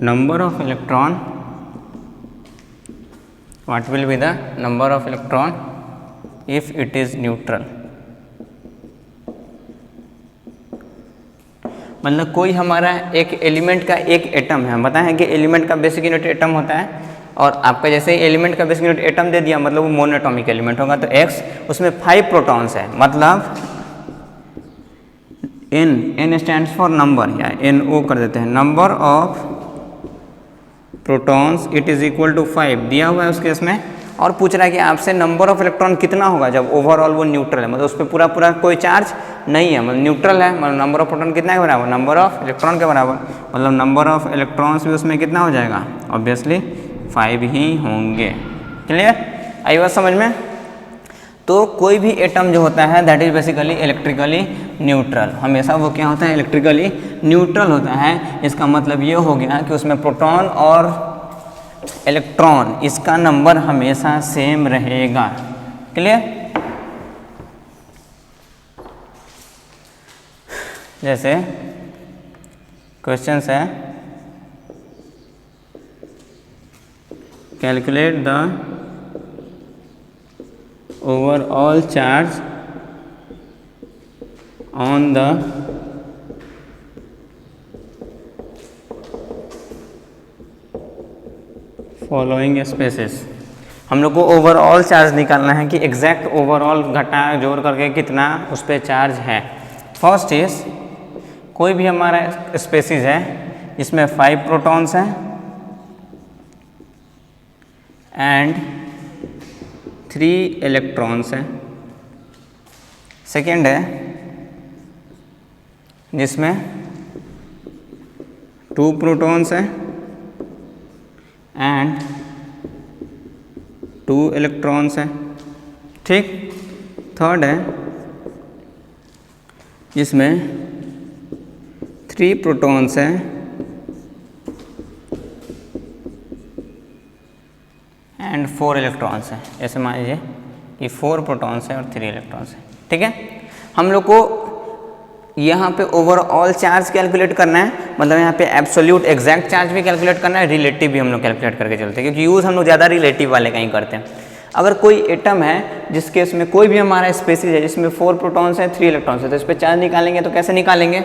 number of electron, what will be the number of electron if it is neutral। मतलब कोई हमारा एक element का एक atom है, हम बताएं हैं कि एलिमेंट का बेसिक यूनिट एटम होता है, और आपका जैसे ही एलिमेंट का बेसिक यूनिट एटम दे दिया मतलब वो मोनोएटॉमिक एलिमेंट होगा, तो X उसमें 5 प्रोटॉन्स है, मतलब N स्टैंड्स फॉर नंबर, या NO कर देते हैं, number of protons it is equal to 5 दिया हुआ है उस केस में, और पूछ रहा है कि आपसे नंबर ऑफ इलेक्ट्रॉन कितना होगा जब ओवरऑल वो न्यूट्रल है, मतलब उस पर पूरा कोई चार्ज नहीं है, मतलब न्यूट्रल है, मतलब नंबर ऑफ प्रोटॉन कितना के बराबर, नंबर ऑफ इलेक्ट्रॉन के बराबर, मतलब नंबर ऑफ इलेक्ट्रॉन्स भी उसमें कितना हो जाएगा, ऑब्वियसली 5 ही होंगे। क्लियर, आई बात समझ में। तो कोई भी एटम जो होता है that is basically electrically neutral, हमेशा वो क्या होता है, इलेक्ट्रिकली न्यूट्रल होता है। इसका मतलब ये हो गया कि उसमें प्रोटॉन और इलेक्ट्रॉन इसका नंबर हमेशा सेम रहेगा। क्लियर, जैसे क्वेश्चन है calculate the overall charge on the following spaces. हम लोग को ओवरऑल चार्ज निकालना है कि एग्जैक्ट ओवरऑल घटा जोड़ करके कितना उस पर चार्ज है। फर्स्ट इज कोई भी हमारा स्पेसीज है इसमें 5 प्रोटॉन्स हैं एंड 3 इलेक्ट्रॉन्स हैं। सेकेंड है जिसमें 2 प्रोटॉन्स हैं एंड 2 इलेक्ट्रॉन्स हैं। ठीक। थर्ड है जिसमें 3 प्रोटॉन्स हैं एंड 4 इलेक्ट्रॉन्स हैं। ऐसे मान लीजिए कि 4 प्रोटॉन्स हैं और 3 इलेक्ट्रॉन्स हैं। ठीक है। हम लोग को यहाँ पे ओवरऑल चार्ज कैलकुलेट करना है, मतलब यहाँ पे एब्सोल्यूट एग्जैक्ट चार्ज भी कैलकुलेट करना है, रिलेटिव भी हम लोग कैलकुलेट करके चलते हैं क्योंकि यूज़ हम लोग ज़्यादा रिलेटिव वाले का ही करते हैं। अगर कोई एटम है जिसके इसमें कोई भी हमारा स्पेसीज है जिसमें 4 प्रोटॉन्स हैं 3 इलेक्ट्रॉन्स है, तो इस पर चार्ज निकालेंगे तो कैसे निकालेंगे?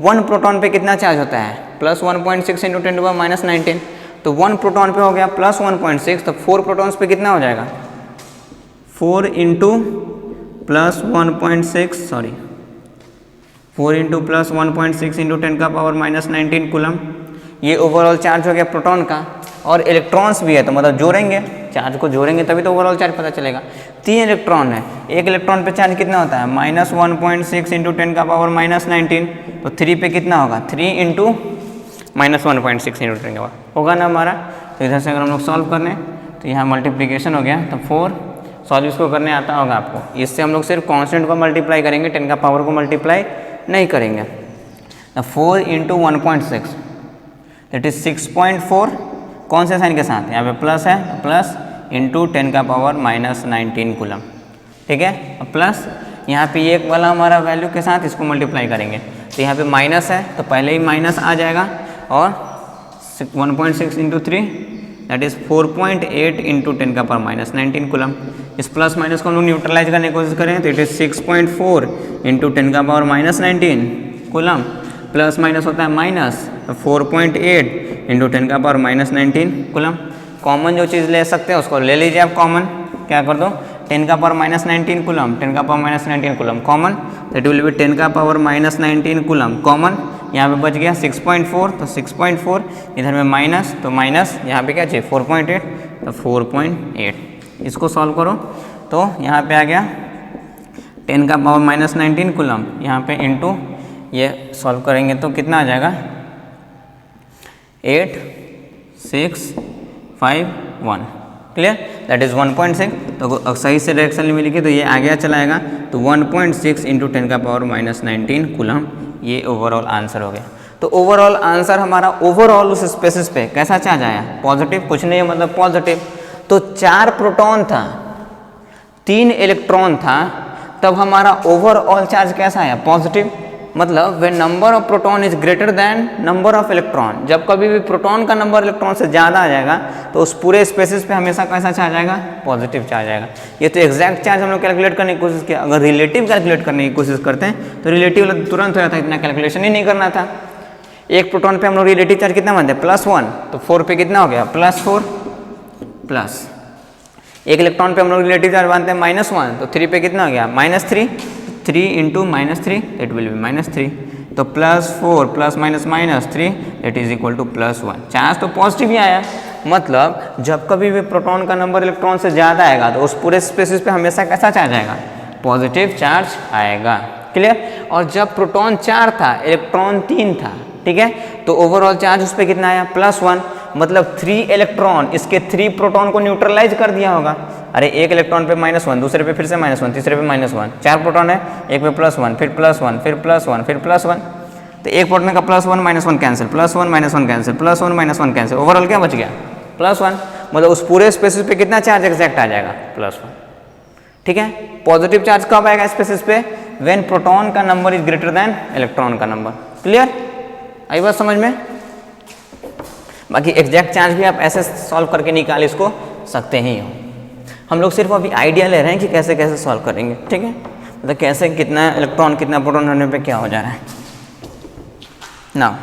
1 प्रोटॉन पे कितना चार्ज होता है? प्लस 1.6 × 10⁻⁻19। तो 1 प्रोटॉन पे हो गया प्लस 1.6, तो 4 प्रोटॉन्स पे कितना हो जाएगा? 4 × प्लस 1.6 सॉरी 4 × प्लस 1.6 × 10⁻⁻19 कूलम। ये ओवरऑल चार्ज हो गया प्रोटॉन का। और इलेक्ट्रॉन्स भी है तो मतलब जोड़ेंगे, चार्ज को जोड़ेंगे तभी तो ओवरऑल चार्ज पता चलेगा। 3 इलेक्ट्रॉन है, एक इलेक्ट्रॉन पे चार्ज कितना होता है? -1.6 × 10⁻⁻19। तो 3 पे कितना होगा? 3 × -1.6 × 10 होगा ना हमारा। तो इधर से अगर हम लोग सॉल्व करने तो यहाँ मल्टीप्लीकेशन हो गया, तो 4 सॉल्व इसको करने आता होगा आपको। इससे हम लोग सिर्फ कॉन्स्टेंट को मल्टीप्लाई करेंगे, 10 का पावर को मल्टीप्लाई नहीं करेंगे। 4 × 1.6 दैट इज 6.4। कौन से साइन के साथ? यहाँ पे प्लस है, प्लस इंटू 10⁻⁻19 कूलम। ठीक है। अब प्लस यहाँ पे एक वाला हमारा वैल्यू के साथ इसको मल्टीप्लाई करेंगे तो यहाँ पे माइनस है तो पहले ही माइनस आ जाएगा। और 1.6 × 3 दैट इज़ 4.8 × 10⁻⁻19 कूलम। इस प्लस माइनस को हम लोग न्यूट्रलाइज करने की कोशिश करें तो it is 6.4 × 10⁻⁻19 coulomb. Plus minus होता है माइनस, तो 4.8 × 10⁻⁻19 कूलम। कॉमन जो चीज़ ले सकते हैं उसको ले लीजिए आप कॉमन। क्या कर दो? 10⁻⁻19 coulomb, 10⁻⁻19 coulomb common, that will B 10⁻⁻19 coulomb common. यहाँ पे बच गया 6.4, तो 6.4 इधर में माइनस, तो माइनस यहाँ पे क्या चाहिए? 4.8, तो 4.8। इसको सॉल्व करो तो यहाँ पे आ गया 10⁻⁻19 कूलम, यहाँ पे इंटू ये सॉल्व करेंगे तो कितना आ जाएगा? 8 6 5 1। क्लियर? That is 1.6। तो सही से डायरेक्शन में लिखिए तो ये आगे चला आएगा, तो 1.6 × 10⁻⁻19 कूलम। ये ओवरऑल आंसर हो गया। तो ओवरऑल आंसर हमारा ओवरऑल उस स्पेसिस पे कैसा चार्ज आया? पॉजिटिव। कुछ नहीं है मतलब पॉजिटिव। तो 4 प्रोटॉन था, 3 इलेक्ट्रॉन था, तब हमारा ओवरऑल चार्ज कैसा आया? पॉजिटिव। मतलब when number of proton is greater than number of electron, जब कभी भी प्रोटॉन का नंबर इलेक्ट्रॉन से ज़्यादा आ जाएगा तो उस पूरे स्पेसिस पे हमेशा कैसा चार्ज आएगा? पॉजिटिव चार्ज आएगा। ये तो एग्जैक्ट चार्ज हम लोग कैलकुलेट करने की कोशिश किया। अगर रिलेटिव कैलकुलेट करने की कोशिश करते हैं तो रिलेटिव तुरंत हो जाता है, इतना कैलकुलेशन ही नहीं करना था। एक प्रोटॉन पे हम लोग रिलेटिव चार्ज कितना मानते हैं? +1, तो 4 पे कितना हो गया? +4 प्लस। एक इलेक्ट्रॉन पे हम लोग रिलेटिव चार्ज मानते हैं -1, तो 3 पे कितना हो गया? -3, 3 × -3 दैट विल बी -3। तो +4 plus minus -3 that is equal to +1। Charge तो पॉजिटिव ही आया। मतलब जब कभी भी प्रोटॉन का नंबर इलेक्ट्रॉन से ज़्यादा आएगा तो उस पूरे स्पेसिस पे हमेशा कैसा चार्ज आएगा? पॉजिटिव चार्ज आएगा। क्लियर? और जब प्रोटॉन 4 था, इलेक्ट्रॉन 3 था, ठीक है, तो ओवरऑल चार्ज उस पर कितना आया? +1। मतलब 3 इलेक्ट्रॉन इसके 3 प्रोटॉन को न्यूट्रलाइज कर दिया होगा। अरे एक इलेक्ट्रॉन पे -1, दूसरे पे फिर से -1, तीसरे पे -1, 4 प्रोटॉन है, एक पे +1, फिर +1, फिर +1, फिर +1, तो एक प्रोटॉन का +1 -1 कैंसिल, +1 -1 कैंसिल, +1 -1 कैंसिल, ओवरऑल क्या बच गया? +1। मतलब उस पूरे स्पेसिस पे कितना चार्ज एग्जैक्ट आ जाएगा? +1। ठीक है। पॉजिटिव चार्ज कब आएगा स्पेसिस पे? व्हेन प्रोटॉन का number is greater than electron का नंबर। क्लियर? आई बात समझ में। बाकी एग्जैक्ट चार्ज भी आप ऐसे सॉल्व करके निकाल इसको सकते ही हो। हम लोग सिर्फ अभी आइडिया ले रहे हैं कि कैसे कैसे सॉल्व करेंगे, ठीक है। मतलब कैसे कितना इलेक्ट्रॉन कितना प्रोटॉन होने पे क्या हो जा रहा है ना।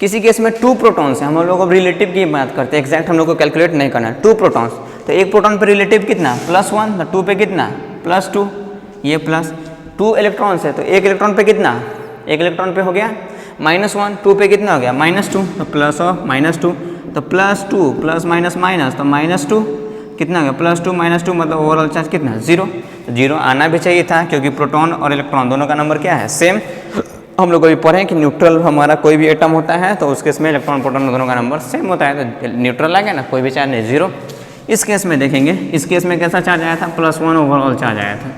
किसी केस में 2 प्रोटॉन्स हैं, हम लोग अब रिलेटिव की बात करते हैं, एग्जैक्ट हम लोग को कैलकुलेट नहीं करना है। 2 प्रोटॉन्स, तो एक प्रोटॉन पे रिलेटिव कितना +1, तो 2 पे कितना +2, ये प्लस 2 इलेक्ट्रॉन्स है तो एक इलेक्ट्रॉन पे कितना, एक इलेक्ट्रॉन पे हो गया -1, 2 पे कितना हो गया -2, तो प्लस ऑफ -2, तो +2 प्लस माइनस माइनस, तो -2 कितना हो गया +2 -2, मतलब ओवरऑल चार्ज कितना 0। तो 0 आना भी चाहिए था क्योंकि प्रोटॉन और इलेक्ट्रॉन दोनों का नंबर क्या है सेम। हम लोग अभी पढ़े कि न्यूट्रल हमारा कोई भी एटम होता है तो उस केस में इलेक्ट्रॉन प्रोटॉन दोनों का नंबर सेम होता है, तो न्यूट्रल आ गया ना, कोई भी चार्ज नहीं 0। इस केस में देखेंगे, इस केस में कैसा चार्ज आया था +1 ओवरऑल चार्ज आया था,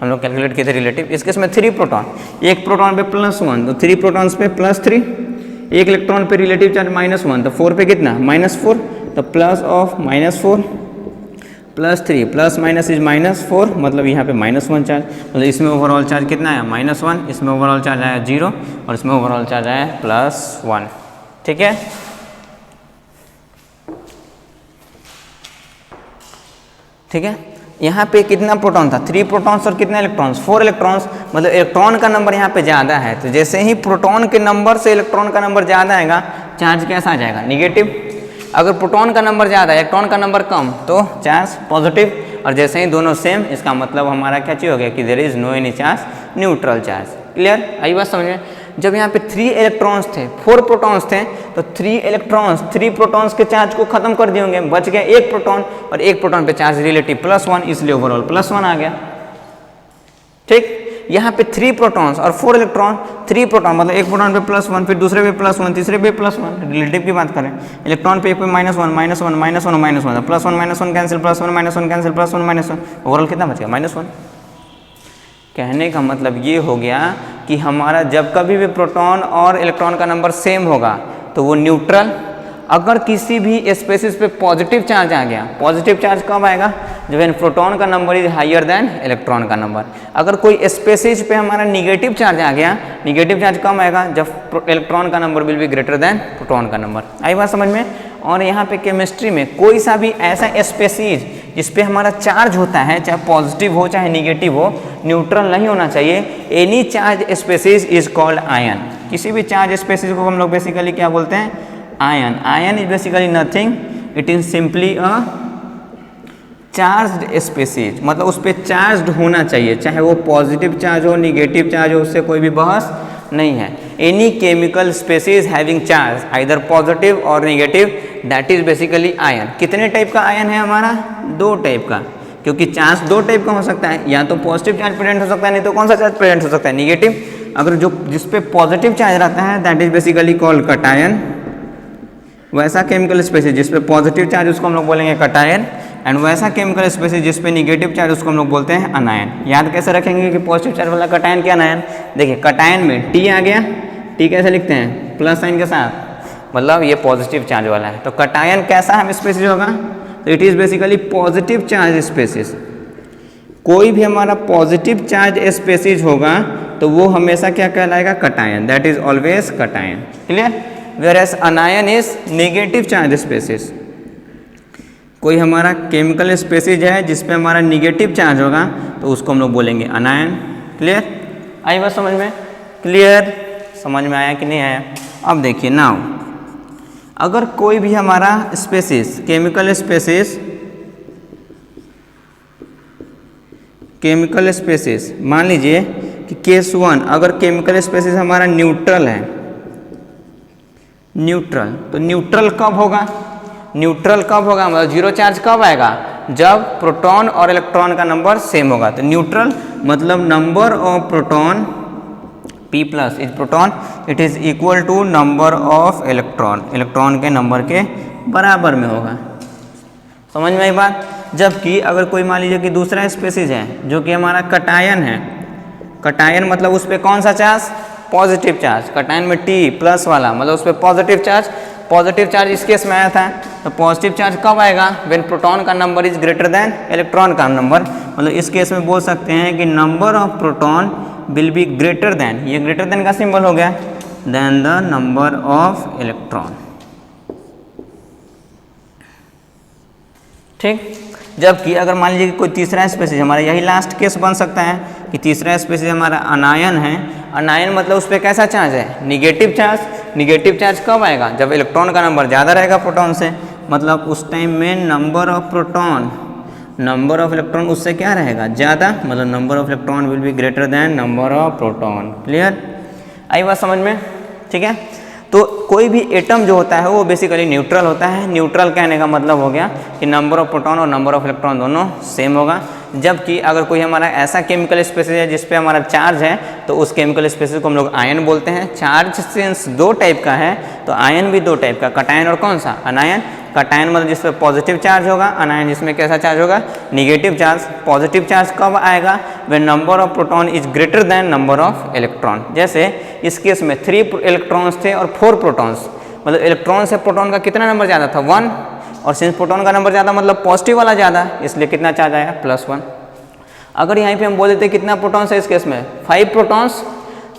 हम लोग कैलकुलेट किए थे रिलेटिव। इस केस में 3 प्रोटॉन, एक प्रोटॉन पे +1 तो 3 प्रोटॉन्स पे +3, एक इलेक्ट्रॉन पे रिलेटिव चार्ज -1 तो 4 पे कितना -4, तो plus of -4 +3 plus minus is -4, मतलब यहाँ पे -1 चार्ज, मतलब इसमें ओवरऑल चार्ज कितना आया -1, इसमें ओवरऑल चार्ज आया 0 और इसमें ओवरऑल चार्ज आया +1, ठीक है। ठीक है, यहाँ पे कितना प्रोटॉन था 3 प्रोटॉन्स और कितने इलेक्ट्रॉन्स 4 इलेक्ट्रॉन्स, मतलब इलेक्ट्रॉन का नंबर यहाँ पे ज़्यादा है, तो जैसे ही प्रोटॉन के नंबर से इलेक्ट्रॉन का नंबर ज़्यादा आएगा चार्ज कैसा आ जाएगा नेगेटिव। अगर प्रोटॉन का नंबर ज़्यादा है इलेक्ट्रॉन का नंबर कम तो चार्ज पॉजिटिव, और जैसे ही दोनों सेम इसका मतलब हमारा क्या चीज़ हो गया कि there is no any charge, neutral charge. Clear, आई बात समझ में। जब यहाँ पे 3 इलेक्ट्रॉन्स थे 4 प्रोटॉन्स थे तो 3 प्रोटॉन्स के चार्ज को खत्म कर दिए होंगे, बच गया एक प्रोटॉन, और एक प्रोटॉन पे चार्ज रिलेटिव +1, इसलिए ओवरऑल +1 आ गया। ठीक, यहाँ पे 3 प्रोटॉन्स और 4 इलेक्ट्रॉन, 3 प्रोटॉन मतलब एक प्रोटॉन पे +1, फिर दूसरे पे +1, तीसरे पे +1, रिलेटिव की बात करें, इलेक्ट्रॉन पे एक पे -1 -1 -1 -1 +1 -1 कैंसिल, +1 -1 कैंसिल, +1 -1, ओवरऑल कितना बच गया -1। कहने का मतलब ये हो गया कि हमारा जब कभी भी प्रोटॉन और इलेक्ट्रॉन का नंबर सेम होगा तो वो न्यूट्रल। अगर किसी भी स्पेसिस पे पॉजिटिव चार्ज आ गया, पॉजिटिव चार्ज कब आएगा जब प्रोटॉन का number is higher than electron का नंबर। अगर कोई स्पेसिस पे हमारा निगेटिव चार्ज आ गया, निगेटिव चार्ज कब आएगा जब इलेक्ट्रॉन का number will be greater then proton का नंबर। आई बात समझ में। और यहाँ पे केमिस्ट्री में कोई सा भी ऐसा स्पेसिस जिस पे हमारा चार्ज होता है, चाहे पॉजिटिव हो चाहे निगेटिव हो, न्यूट्रल नहीं होना चाहिए। Any charge species is called ion. किसी भी चार्ज स्पेसिस को हम लोग बेसिकली क्या बोलते हैं, ion. Ion is basically nothing, it is simply a charged species, मतलब उस पर चार्ज्ड होना चाहिए, चाहे वो पॉजिटिव चार्ज हो निगेटिव चार्ज हो, उससे कोई भी बहस नहीं है। Any chemical species having charge either positive और negative, that is basically ion. कितने टाइप का आयन है हमारा, 2 टाइप का, क्योंकि चार्ज 2 टाइप का हो सकता है, या तो पॉजिटिव चार्ज प्रेजेंट हो सकता है, नहीं तो कौन सा चार्ज प्रेजेंट हो सकता है, निगेटिव। अगर जो जिस पे पॉजिटिव चार्ज रहता है that is basically called cation. वैसा केमिकल स्पेसिस जिस पे पॉजिटिव चार्ज उसको हम लोग बोलेंगे कटायन, एंड वैसा केमिकल स्पेसिस जिस पे निगेटिव चार्ज उसको हम लोग बोलते हैं अनायन। याद कैसे रखेंगे कि पॉजिटिव चार्ज वाला कटायन क्या अनायन। देखिए कटायन में टी आ गया, टी कैसे लिखते हैं प्लस साइन के साथ, मतलब ये पॉजिटिव चार्ज वाला है। तो कटायन कैसा हम स्पेसिस होगा, तो it is basically positive charge species. कोई भी हमारा पॉजिटिव चार्ज स्पेसिस होगा तो वो हमेशा क्या कहलाएगा, cation, that is always cation. Clear. Whereas anion is negative charge species. कोई हमारा केमिकल स्पेसिस है जिस पे हमारा निगेटिव चार्ज होगा तो उसको हम लोग बोलेंगे अनायन। क्लियर, आई बात समझ में। क्लियर, समझ में आया कि नहीं आया। अब देखिए नाउ, अगर कोई भी हमारा स्पेसिस केमिकल स्पेसिस मान लीजिए कि केस 1, अगर केमिकल स्पेसिस हमारा न्यूट्रल है, न्यूट्रल, तो न्यूट्रल कब होगा, न्यूट्रल कब होगा, मतलब 0 चार्ज कब आएगा, जब प्रोटॉन और इलेक्ट्रॉन का नंबर सेम होगा। तो न्यूट्रल मतलब number of proton P plus is proton, it is equal to number of electron, electron के नंबर के बराबर में होगा। समझ में आई बात। जबकि अगर कोई मान लीजिए कि दूसरा स्पेसिस है जो कि हमारा कटायन है, कटायन मतलब उस पर कौन सा चार्ज, पॉजिटिव चार्ज। कटायन में T प्लस वाला मतलब उस पर पॉजिटिव चार्ज, पॉजिटिव चार्ज इस केस में आया था। तो पॉजिटिव चार्ज कब आएगा, व्हेन प्रोटॉन का number is greater than electron का नंबर। मतलब इस केस में बोल सकते हैं कि number of proton will be greater than, ये ग्रेटर देन का सिंबल हो गया, than the number of electron. ठीक, जबकि अगर मान लीजिए कि कोई तीसरा स्पेसीज, हमारा यही लास्ट केस बन सकता है कि तीसरा स्पेसीज हमारा अनायन है। अनायन मतलब उस पर कैसा चार्ज है, निगेटिव चार्ज। निगेटिव चार्ज कब आएगा, जब इलेक्ट्रॉन का नंबर ज़्यादा रहेगा प्रोटॉन से, मतलब उस टाइम में number of proton, number of electron उससे क्या रहेगा, ज़्यादा, मतलब number of electron will be greater than number of proton. Clear, आई बात समझ में? ठीक है, तो कोई भी एटम जो होता है वो बेसिकली न्यूट्रल होता है। न्यूट्रल कहने का मतलब हो गया कि नंबर ऑफ प्रोटॉन और नंबर ऑफ इलेक्ट्रॉन दोनों सेम होगा। जबकि अगर कोई हमारा ऐसा केमिकल स्पेसीज है जिस पे हमारा चार्ज है, तो उस केमिकल स्पेसीज को हम लोग आयन बोलते हैं। चार्ज सिंस दो टाइप का है, तो आयन भी दो टाइप का, कटायन और कौन सा, अनायन। कटायन मतलब जिसमें पॉजिटिव चार्ज होगा, अनायन जिसमें कैसा चार्ज होगा, निगेटिव चार्ज। पॉजिटिव चार्ज कब आएगा, when number of proton is greater than number of electron. जैसे इस केस में 3 इलेक्ट्रॉन्स थे और 4 प्रोटॉन्स, मतलब इलेक्ट्रॉन से प्रोटॉन का कितना नंबर ज़्यादा था, 1, और सिंस प्रोटॉन का नंबर ज़्यादा मतलब पॉजिटिव वाला ज़्यादा, इसलिए कितना चार्ज आया, +1। अगर यहाँ पे हम बोल देते कितना प्रोटॉन्स है इस केस में, 5 प्रोटॉन्स,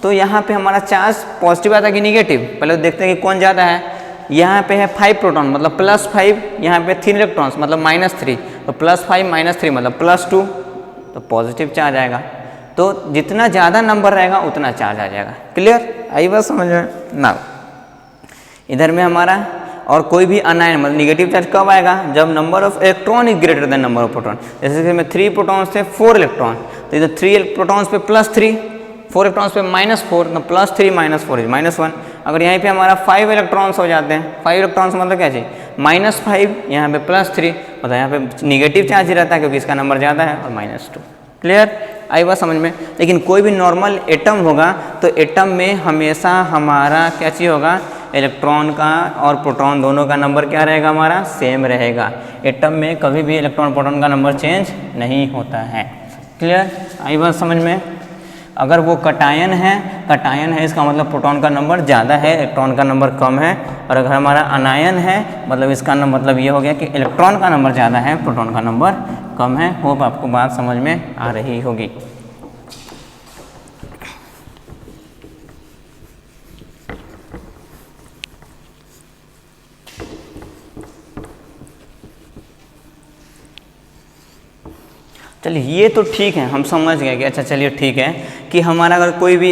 तो यहाँ पे हमारा चार्ज पॉजिटिव आता कि निगेटिव, पहले देखते हैं कि कौन ज़्यादा है। यहाँ पे है 5 प्रोटॉन मतलब +5, यहाँ पे 3 इलेक्ट्रॉन्स मतलब -3, तो +5 - 3 मतलब +2, तो पॉजिटिव चार्ज आएगा। तो जितना ज़्यादा नंबर रहेगा उतना चार्ज आ जाएगा। क्लियर, आई बात समझ में ना? इधर में हमारा और कोई भी अनायन मतलब निगेटिव चार्ज कब आएगा, जब number of electron is greater than number of proton. जैसे कि में 3 प्रोटॉन्स थे 4 इलेक्ट्रॉन, तो इधर 3 प्रोटॉन्स पे +3, 4 इलेक्ट्रॉन्स पे -4, तो +3 - 4 इज -1। अगर यहीं पे हमारा 5 इलेक्ट्रॉन्स हो जाते हैं, 5 इलेक्ट्रॉन्स मतलब क्या चाहिए, -5, यहाँ पे +3, मतलब यहाँ पे निगेटिव चार्ज ही रहता है क्योंकि इसका नंबर ज़्यादा है, और -2। क्लियर, आई बात समझ में? लेकिन कोई भी नॉर्मल एटम होगा तो एटम में हमेशा हमारा क्या चीज़ होगा, इलेक्ट्रॉन का और प्रोटॉन दोनों का नंबर क्या रहेगा, हमारा सेम रहेगा। एटम में कभी भी इलेक्ट्रॉन प्रोटॉन का नंबर चेंज नहीं होता है। क्लियर, आई बात समझ में? अगर वो कटायन है इसका मतलब प्रोटॉन का नंबर ज़्यादा है, इलेक्ट्रॉन का नंबर कम है। और अगर हमारा अनायन है मतलब इसका मतलब ये हो गया कि इलेक्ट्रॉन का नंबर ज़्यादा है, प्रोटॉन का नंबर कम है। होप आपको बात समझ में आ रही होगी। चलिए ये तो ठीक है, हम समझ गए कि अच्छा चलिए ठीक है कि हमारा अगर कोई भी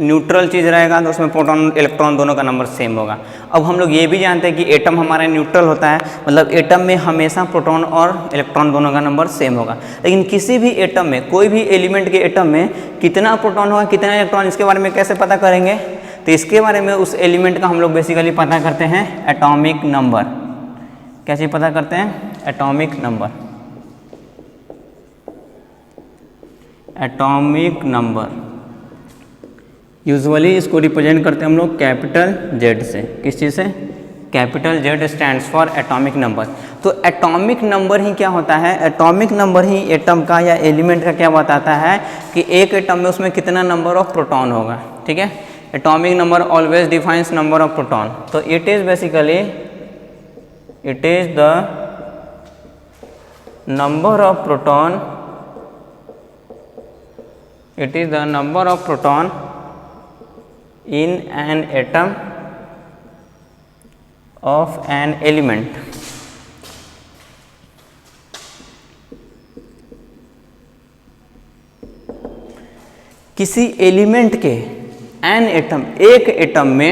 न्यूट्रल चीज़ रहेगा तो उसमें प्रोटॉन इलेक्ट्रॉन दोनों का नंबर सेम होगा। अब हम लोग ये भी जानते हैं कि एटम हमारा न्यूट्रल होता है, मतलब एटम में हमेशा प्रोटॉन और इलेक्ट्रॉन दोनों का नंबर सेम होगा। लेकिन किसी भी एटम में, कोई भी एलिमेंट के एटम में कितना प्रोटॉन होगा कितना इलेक्ट्रॉन, इसके बारे में कैसे पता करेंगे? तो इसके बारे में उस एलिमेंट का हम लोग बेसिकली पता करते हैं एटॉमिक नंबर। क्या चीज़ पता करते हैं? Atomic number. Atomic number usually इसको रिप्रेजेंट करते हैं हम लोग कैपिटल Z से। किस चीज़ से? Capital Z stands for atomic number. तो एटॉमिक नंबर ही क्या होता है? एटॉमिक नंबर ही एटम का या एलिमेंट का क्या बताता है कि एक एटम में उसमें कितना नंबर ऑफ प्रोटॉन होगा। ठीक है, atomic number always defines number of proton. तो it is basically the number of proton, it is the number of proton in an atom of an element। किसी एलिमेंट के an atom, एक atom में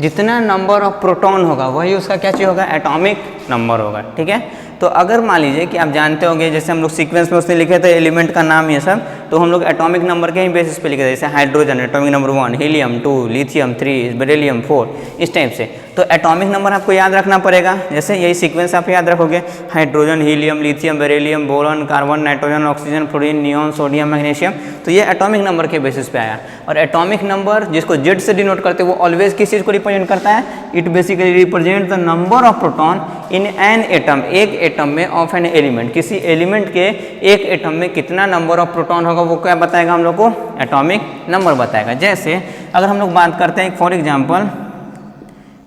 जितना number of proton होगा वही उसका क्या चीज़ होगा, एटॉमिक नंबर होगा। ठीक है, तो अगर मान लीजिए कि आप जानते होंगे जैसे हम लोग सीक्वेंस में उसने लिखे थे एलिमेंट का नाम ये सब, तो हम लोग एटॉमिक नंबर के ही बेसिस पे लिखे थे, जैसे hydrogen atomic number 1, helium 2, lithium 3, beryllium 4, इस टाइप से। तो एटॉमिक नंबर आपको याद रखना पड़ेगा, जैसे यही सीक्वेंस आप याद रखोगे, hydrogen, helium, lithium, beryllium, boron, carbon, nitrogen, oxygen, fluorine, neon, sodium, magnesium. तो ये एटॉमिक नंबर के बेसिस पे आया। और एटॉमिक नंबर जिसको जेड से डिनोट करते हैं वो ऑलवेज किस चीज़ को रिप्रेजेंट करता है? It basically represent the number of proton in an atom, एक एटम में ऑफ एन एलिमेंट। किसी एलिमेंट के एक एटम में कितना नंबर ऑफ प्रोटॉन होगा वो क्या बताएगा हम लोग को? एटॉमिक नंबर बताएगा। जैसे अगर हम लोग बात करते हैं फॉर एग्जांपल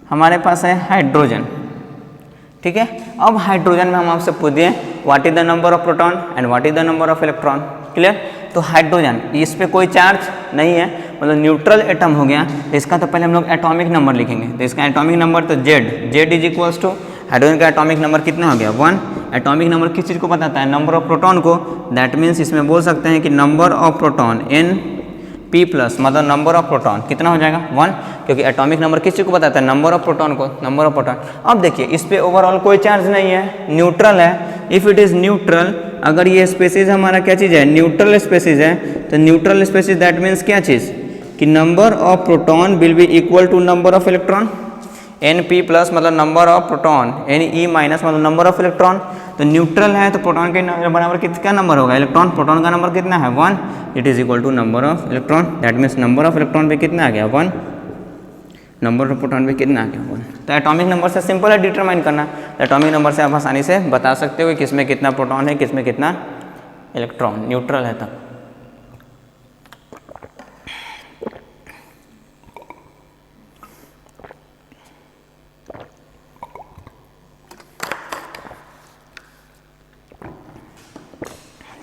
हमारे पास है हाइड्रोजन। ठीक है, अब हाइड्रोजन में हम आपसे पूछ दिए what is the number of proton and what is the number of electron. Clear, तो हाइड्रोजन इस पे कोई चार्ज नहीं है, मतलब न्यूट्रल एटम हो गया, तो इसका तो पहले हम लोग एटॉमिक नंबर लिखेंगे। तो इसका एटॉमिक नंबर तो Z is equals to hydrogen का एटॉमिक नंबर कितना हो गया 1। एटॉमिक नंबर किस चीज़ को बताता है, नंबर ऑफ प्रोटॉन को। दैट मीन्स इसमें बोल सकते हैं कि number of proton P plus मतलब नंबर ऑफ प्रोटॉन कितना हो जाएगा 1, क्योंकि एटॉमिक नंबर किस चीज़ को बताता है, नंबर ऑफ प्रोटॉन को, नंबर ऑफ प्रोटॉन। अब देखिए इस पे ओवरऑल कोई चार्ज नहीं है, न्यूट्रल है। इफ़ इट इज़ न्यूट्रल, अगर ये स्पेसीज हमारा क्या चीज़ है, न्यूट्रल स्पेसीज है, तो न्यूट्रल स्पेसीज दैट मीन्स क्या चीज़ कि number of proton will be equal to number of electron. Np plus मतलब number of proton, Ne minus मतलब नंबर ऑफ इलेक्ट्रॉन। तो न्यूट्रल है तो प्रोटॉन के बराबर कितना नंबर होगा, इलेक्ट्रॉन। प्रोटॉन का नंबर कितना है 1, it is equal to number of electron. That means number of electron पे कितना आ गया 1, नंबर ऑफ प्रोटॉन पे कितना आ गया 1। तो एटॉमिक नंबर से सिंपल है डिटरमाइन करना। तो एटॉमिक नंबर से आप आसानी से बता सकते हो कि किसमें कितना प्रोटॉन है, किसमें कितना इलेक्ट्रॉन, न्यूट्रल है तब।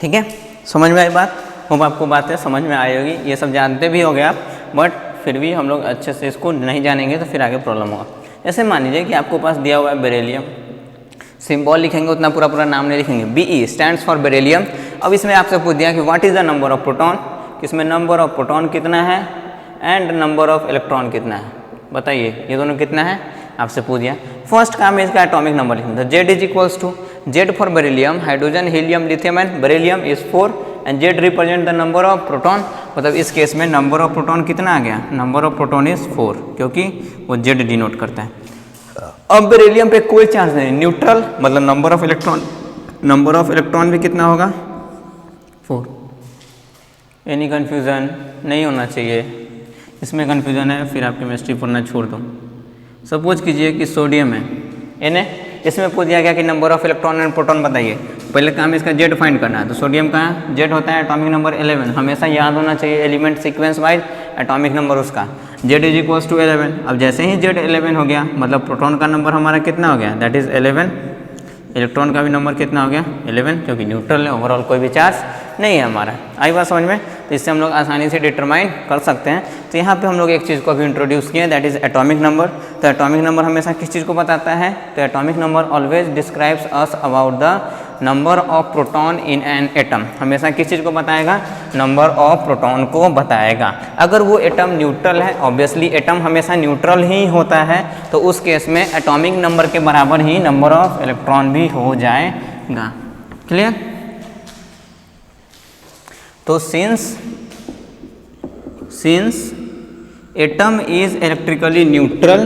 ठीक है, समझ में आई बात? होप आपको बातें समझ में आई होगी। ये सब जानते भी होगे आप, बट फिर भी हम लोग अच्छे से इसको नहीं जानेंगे तो फिर आगे प्रॉब्लम होगा। जैसे मान लीजिए कि आपको पास दिया हुआ है बेरिलियम, सिंबल लिखेंगे उतना पूरा नाम नहीं लिखेंगे, BE स्टैंड्स फॉर बेरिलियम। अब इसमें आपसे पूछ दिया कि what is the number of proton, किसमें नंबर ऑफ प्रोटॉन कितना है एंड नंबर ऑफ इलेक्ट्रॉन कितना है, बताइए ये दोनों कितना है, आपसे पूछ दिया। फर्स्ट काम है इसका एटॉमिक नंबर लिखना। तो Z is equals to Z for beryllium, hydrogen, helium, lithium and beryllium is 4 and Z represent the number of proton. मतलब इस केस में नंबर ऑफ प्रोटॉन कितना आ गया, नंबर ऑफ प्रोटॉन इज 4, क्योंकि वो जेड डिनोट करता है। अब बेरिलियम पे कोई चार्ज नहीं, न्यूट्रल मतलब नंबर ऑफ इलेक्ट्रॉन भी कितना होगा 4। एनी कन्फ्यूज़न नहीं होना चाहिए, इसमें कन्फ्यूज़न है फिर आप केमिस्ट्री पढ़ना छोड़ दो। सपोज कीजिए कि सोडियम है Na, इसमें पूछ दिया गया कि number of electron and proton बताइए। पहले काम इसका जेड फाइंड करना है। तो सोडियम का जेड होता है एटॉमिक नंबर 11, हमेशा याद होना चाहिए element sequence wise atomic number उसका। Z is equals to 11। अब जैसे ही जेड 11 हो गया मतलब प्रोटॉन का नंबर हमारा कितना हो गया, दैट इज 11। इलेक्ट्रॉन का भी नंबर कितना हो गया 11, क्योंकि न्यूट्रल है, ओवरऑल कोई भी चार्ज नहीं है हमारा। आई बात समझ में? तो इससे हम लोग आसानी से डिटरमाइन कर सकते हैं। तो यहाँ पे हम लोग एक चीज़ को अभी इंट्रोड्यूस किए, दैट इज़ एटॉमिक नंबर। तो एटॉमिक नंबर हमेशा किस चीज़ को बताता है, तो atomic number always describes us about the number of proton in an atom. हमेशा किस चीज़ को बताएगा, नंबर ऑफ प्रोटॉन को बताएगा। अगर वो एटम न्यूट्रल है, ऑब्वियसली एटम हमेशा न्यूट्रल ही होता है, तो उस केस में एटॉमिक नंबर के बराबर ही नंबर ऑफ इलेक्ट्रॉन भी हो जाएगा। क्लियर? तो since atom is electrically neutral,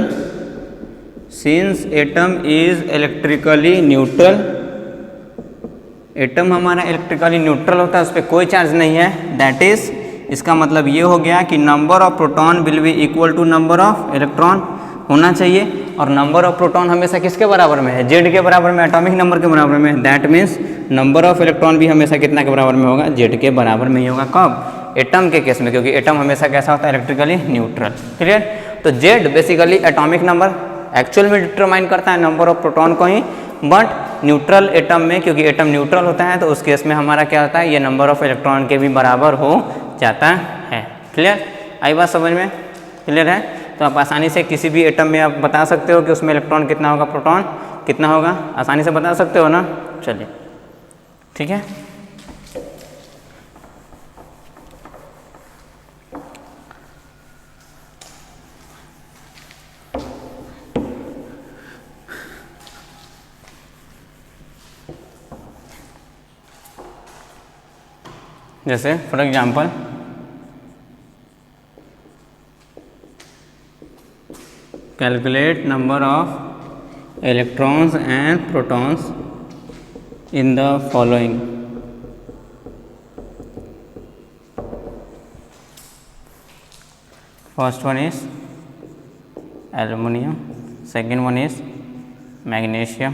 atom हमारा इलेक्ट्रिकली न्यूट्रल होता है, उस पर कोई चार्ज नहीं है। दैट इज, इसका मतलब ये हो गया कि number of proton will be equal to number of electron होना चाहिए। और नंबर ऑफ प्रोटॉन हमेशा किसके बराबर में है, जेड के बराबर में, एटॉमिक नंबर के बराबर में। That means number of electron भी हमेशा कितना के बराबर में होगा, जेड के बराबर में ही होगा। कब, एटम के केस में, क्योंकि एटम हमेशा कैसा होता है, इलेक्ट्रिकली न्यूट्रल। क्लियर? तो Z basically atomic number actual में डिटरमाइन करता है नंबर ऑफ प्रोटॉन को ही, बट न्यूट्रल एटम में, क्योंकि एटम न्यूट्रल होता है तो उस केस में हमारा क्या होता है, ये नंबर ऑफ इलेक्ट्रॉन के भी बराबर हो जाता है। क्लियर? आई बात समझ में? क्लियर है? तो आप आसानी से किसी भी एटम में आप बता सकते हो कि उसमें इलेक्ट्रॉन कितना होगा, प्रोटॉन कितना होगा, आसानी से बता सकते हो ना। चलिए ठीक है। जैसे for example calculate number of electrons and protons in the following. First one is aluminium, second one is magnesium,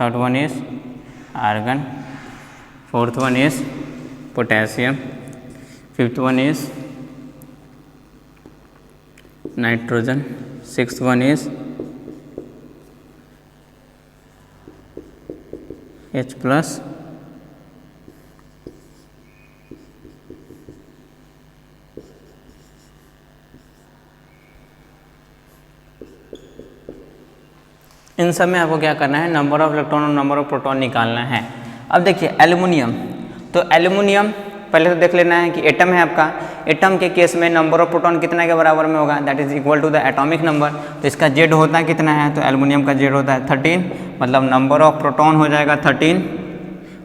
third one is argon, fourth one is potassium, fifth one is nitrogen, sixth one is H plus, इन सब में आपको क्या करना है, number of electron और number of proton निकालना है। अब देखिए एल्युमिनियम, तो एल्युमिनियम पहले तो देख लेना है कि एटम है आपका, एटम के केस में नंबर ऑफ प्रोटॉन कितना के बराबर में होगा, that is equal to the atomic number. तो इसका जेड होता है कितना है, तो एल्युमिनियम का जेड होता है 13, मतलब नंबर ऑफ प्रोटॉन हो जाएगा 13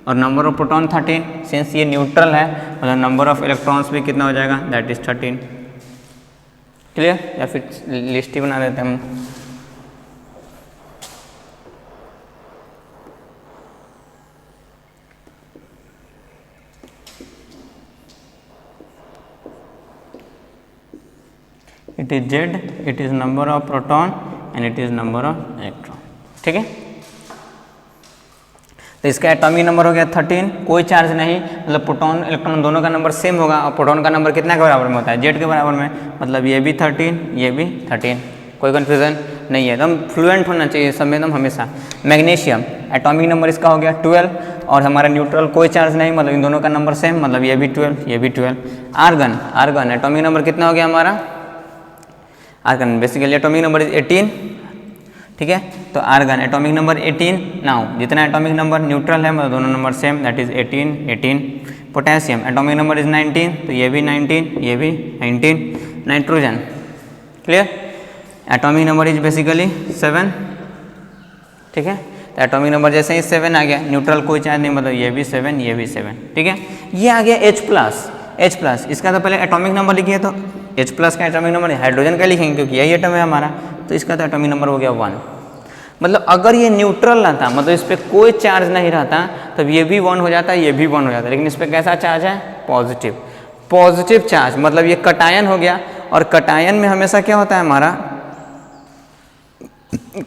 और नंबर ऑफ प्रोटॉन 13। सिंस ये न्यूट्रल है मतलब नंबर ऑफ इलेक्ट्रॉन्स भी कितना हो जाएगा, दैट इज 13। क्लियर, या फिर लिस्ट ही बना देते हैं हम। It is Z, it is number of proton and it is number of electron. ठीक है, तो इसका एटॉमिक नंबर हो गया 13, कोई चार्ज नहीं, मतलब प्रोटॉन इलेक्ट्रॉन दोनों का नंबर सेम होगा और प्रोटॉन का नंबर कितना के बराबर में होता है, जेड के बराबर में, मतलब ये भी 13 ये भी 13, कोई कन्फ्यूजन नहीं है, एकदम फ्लुएंट होना चाहिए सब में एकदम हमेशा। मैग्नीशियम एटॉमिक नंबर इसका हो गया 12 और हमारा न्यूट्रल कोई चार्ज नहीं, मतलब इन दोनों का नंबर सेम, मतलब ये भी 12 ये भी 12। आर्गन, आर्गन एटॉमिक नंबर कितना हो गया हमारा, argon basically atomic number is 18। ठीक है, तो आर्गन एटॉमिक नंबर 18। नाउ जितना एटॉमिक नंबर न्यूट्रल है मतलब दोनों number same, that is 18 18। Potassium atomic number is 19, तो ये भी 19 ये भी 19। Nitrogen, clear, atomic number is basically 7। ठीक है, तो एटॉमिक नंबर जैसे ही 7 आ गया, न्यूट्रल कोई चार्ज नहीं, मतलब ये भी 7 ये भी 7। ठीक है, ये आ गया H प्लस, H प्लस इसका तो पहले एटॉमिक नंबर लिखिए, तो H प्लस का एटॉमिक नंबर हाइड्रोजन का लिखेंगे क्योंकि यही एटम है हमारा, तो इसका तो एटॉमिक नंबर हो गया 1। मतलब अगर ये न्यूट्रल रहता, मतलब इस पर कोई चार्ज नहीं रहता, तब ये भी 1 हो जाता ये भी 1 हो जाता, लेकिन इस पर कैसा चार्ज है, पॉजिटिव, पॉजिटिव चार्ज, मतलब ये कटायन हो गया। और कटायन में हमेशा क्या होता है हमारा,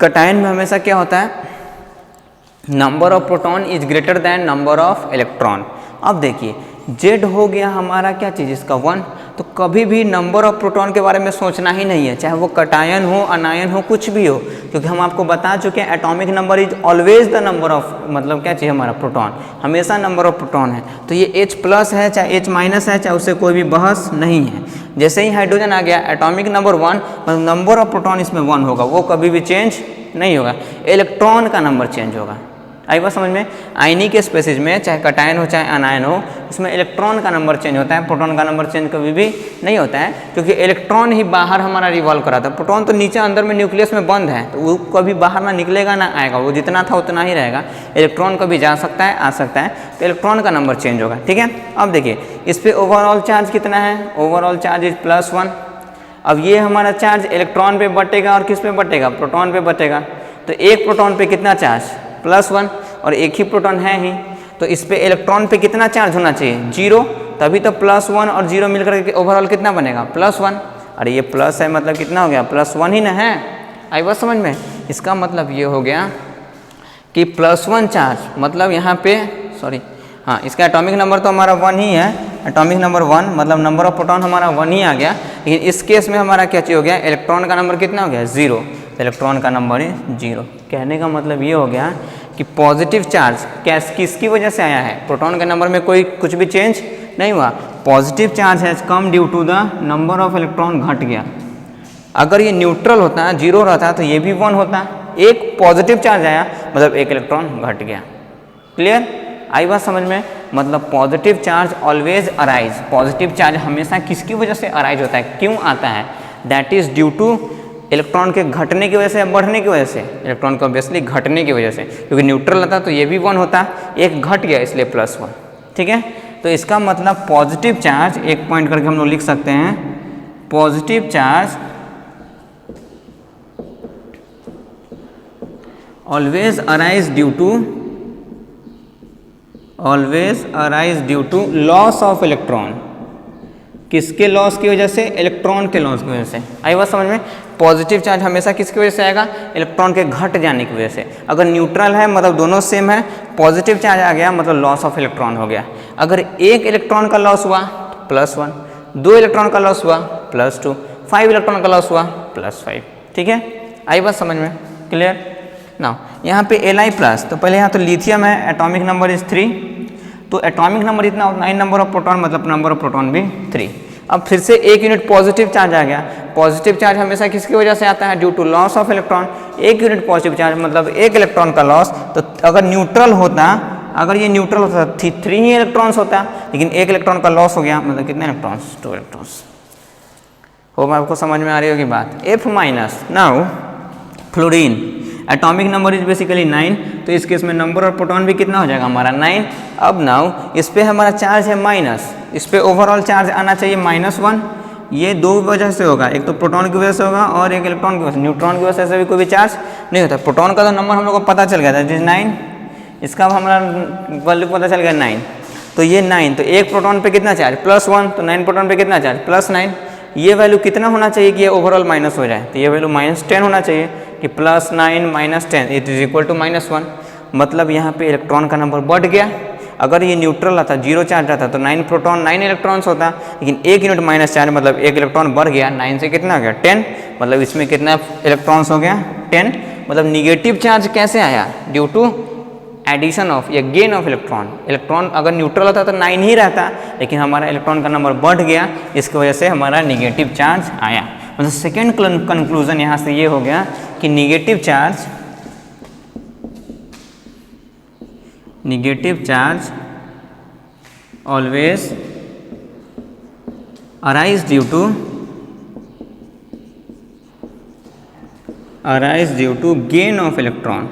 कटायन में हमेशा क्या होता है, number of proton is greater than number of electron. अब देखिए जेड हो गया हमारा क्या चीज़, इसका 1, तो कभी भी नंबर ऑफ प्रोटॉन के बारे में सोचना ही नहीं है, चाहे वो कटायन हो अनायन हो कुछ भी हो, क्योंकि हम आपको बता चुके हैं atomic number is always the number of, मतलब क्या चाहिए हमारा, प्रोटॉन, हमेशा नंबर ऑफ प्रोटॉन है। तो ये H प्लस है चाहे H माइनस है, चाहे उससे कोई भी बहस नहीं है। जैसे ही हाइड्रोजन आ गया एटॉमिक नंबर 1, मतलब नंबर ऑफ प्रोटॉन इसमें 1 होगा, वो कभी भी चेंज नहीं होगा, इलेक्ट्रॉन का नंबर चेंज होगा। आई बात समझ में, आयनी के स्पेसिस में चाहे कटायन हो चाहे अनायन हो, उसमें इलेक्ट्रॉन का नंबर चेंज होता है, प्रोटॉन का नंबर चेंज कभी भी नहीं होता है, क्योंकि इलेक्ट्रॉन ही बाहर हमारा रिवॉल्व कराता है, प्रोटॉन तो नीचे अंदर में न्यूक्लियस में बंद है, तो वो कभी बाहर ना निकलेगा ना आएगा, वो जितना था उतना ही रहेगा। इलेक्ट्रॉन कभी जा सकता है आ सकता है, तो इलेक्ट्रॉन का नंबर चेंज होगा। ठीक है, अब देखिए इस पर ओवरऑल चार्ज कितना है, ओवरऑल चार्ज इज +1। अब ये हमारा चार्ज इलेक्ट्रॉन पे बटेगा और किस पे बटेगा, प्रोटॉन पे बटेगा, तो एक प्रोटॉन पे कितना चार्ज, +1, और एक ही प्रोटॉन है ही, तो इस पे इलेक्ट्रॉन पे कितना चार्ज होना चाहिए, 0, तभी तो +1 और 0 मिलकर के ओवरऑल कितना बनेगा, +1। अरे ये प्लस है मतलब कितना हो गया, +1 ही ना है। आई बात समझ में, इसका मतलब ये हो गया कि +1 चार्ज, मतलब यहाँ पे सॉरी हाँ, इसका एटॉमिक नंबर तो हमारा 1 ही है, एटॉमिक नंबर 1, मतलब नंबर ऑफ प्रोटॉन हमारा 1 ही आ गया, लेकिन इस केस में हमारा क्या चीज़ हो गया, इलेक्ट्रॉन का नंबर कितना हो गया, 0, इलेक्ट्रॉन का नंबर है 0। कहने का मतलब ये हो गया कि पॉजिटिव चार्ज किसकी वजह से आया है, प्रोटॉन के नंबर में कोई कुछ भी चेंज नहीं हुआ, positive charge has come due to the number of electron घट गया। अगर ये न्यूट्रल होता, 0 रहता तो ये भी 1 होता, एक पॉजिटिव चार्ज आया मतलब एक इलेक्ट्रॉन घट गया। क्लियर, आई बात समझ में, मतलब positive charge always arise, positive charge हमेशा किसकी वजह से अराइज होता है, क्यों आता है, that is due two electron के घटने की वजह से या बढ़ने की वजह से, इलेक्ट्रॉन को ऑब्वियसली घटने की वजह से, क्योंकि न्यूट्रल रहता तो ये भी 1 होता, एक घट गया इसलिए +1। ठीक है, तो इसका मतलब पॉजिटिव चार्ज, एक पॉइंट करके हम लोग लिख सकते हैं, positive charge always arise due to loss of electron. किसके लॉस की वजह से, इलेक्ट्रॉन के लॉस की वजह से। आई बात समझ में, पॉजिटिव चार्ज हमेशा किसकी वजह से आएगा, इलेक्ट्रॉन के घट जाने की वजह से। अगर न्यूट्रल है मतलब दोनों सेम है, पॉजिटिव चार्ज आ गया मतलब लॉस ऑफ इलेक्ट्रॉन हो गया। अगर एक इलेक्ट्रॉन का लॉस हुआ +1, 2 इलेक्ट्रॉन का लॉस हुआ +2, 5 इलेक्ट्रॉन का लॉस हुआ +5। ठीक है, आई बात समझ में, क्लियर। ना यहाँ पे Li+, तो पहले यहाँ तो लिथियम है, एटॉमिक नंबर इज 3, तो एटॉमिक नंबर इतना उतना ही नंबर ऑफ प्रोटॉन, मतलब नंबर ऑफ प्रोटॉन भी 3। अब फिर से एक यूनिट पॉजिटिव चार्ज आ गया। पॉजिटिव चार्ज हमेशा किसकी वजह से आता है? Due to loss of electron. एक यूनिट पॉजिटिव चार्ज मतलब एक इलेक्ट्रॉन का लॉस। तो अगर न्यूट्रल होता, अगर ये न्यूट्रल होता 3 ही इलेक्ट्रॉन्स होता, लेकिन एक इलेक्ट्रॉन का लॉस हो गया, मतलब कितने इलेक्ट्रॉन्स? 2 इलेक्ट्रॉन्स। होप आपको समझ में आ रही होगी बात। F minus. Now fluorine atomic number is basically 9, तो इस केस में नंबर ऑफ प्रोटॉन भी कितना हो जाएगा हमारा? 9। अब नाउ इस पे हमारा चार्ज है माइनस, इस पे ओवरऑल चार्ज आना चाहिए -1। ये दो वजह से होगा, एक तो प्रोटॉन की वजह से होगा और एक इलेक्ट्रॉन की वजह से। न्यूट्रॉन की वजह से भी कोई भी चार्ज नहीं होता। प्रोटॉन का तो नंबर हम लोग को पता चल गया था, जिस 9, इसका हमारा वैल्यू पता चल गया 9। तो ये 9, तो एक प्रोटॉन पे कितना चार्ज? +1, तो 9 प्रोटॉन पे कितना चार्ज? +9। ये वैल्यू कितना होना चाहिए कि ये ओवरऑल माइनस हो जाए? तो ये वैल्यू -10 होना चाहिए कि +9 - 10 इट इज इक्वल टू -1। मतलब यहाँ पे इलेक्ट्रॉन का नंबर बढ़ गया। अगर ये न्यूट्रल रहता, 0 चार्ज रहता, तो 9 प्रोटॉन 9 इलेक्ट्रॉन्स होता, लेकिन एक यूनिट माइनस चार्ज मतलब एक इलेक्ट्रॉन बढ़ गया। 9 से कितना हो गया? 10। मतलब इसमें कितना इलेक्ट्रॉन्स हो गया? 10। मतलब निगेटिव चार्ज कैसे आया? ड्यू टू एडिशन ऑफ या गेन ऑफ इलेक्ट्रॉन। इलेक्ट्रॉन अगर न्यूट्रल होता तो 9 ही रहता, लेकिन हमारा इलेक्ट्रॉन का नंबर बढ़ गया, इसकी वजह से हमारा निगेटिव चार्ज आया। मतलब सेकेंड कंक्लूजन यहाँ से ये हो गया कि negative charge always arise due to gain of electron.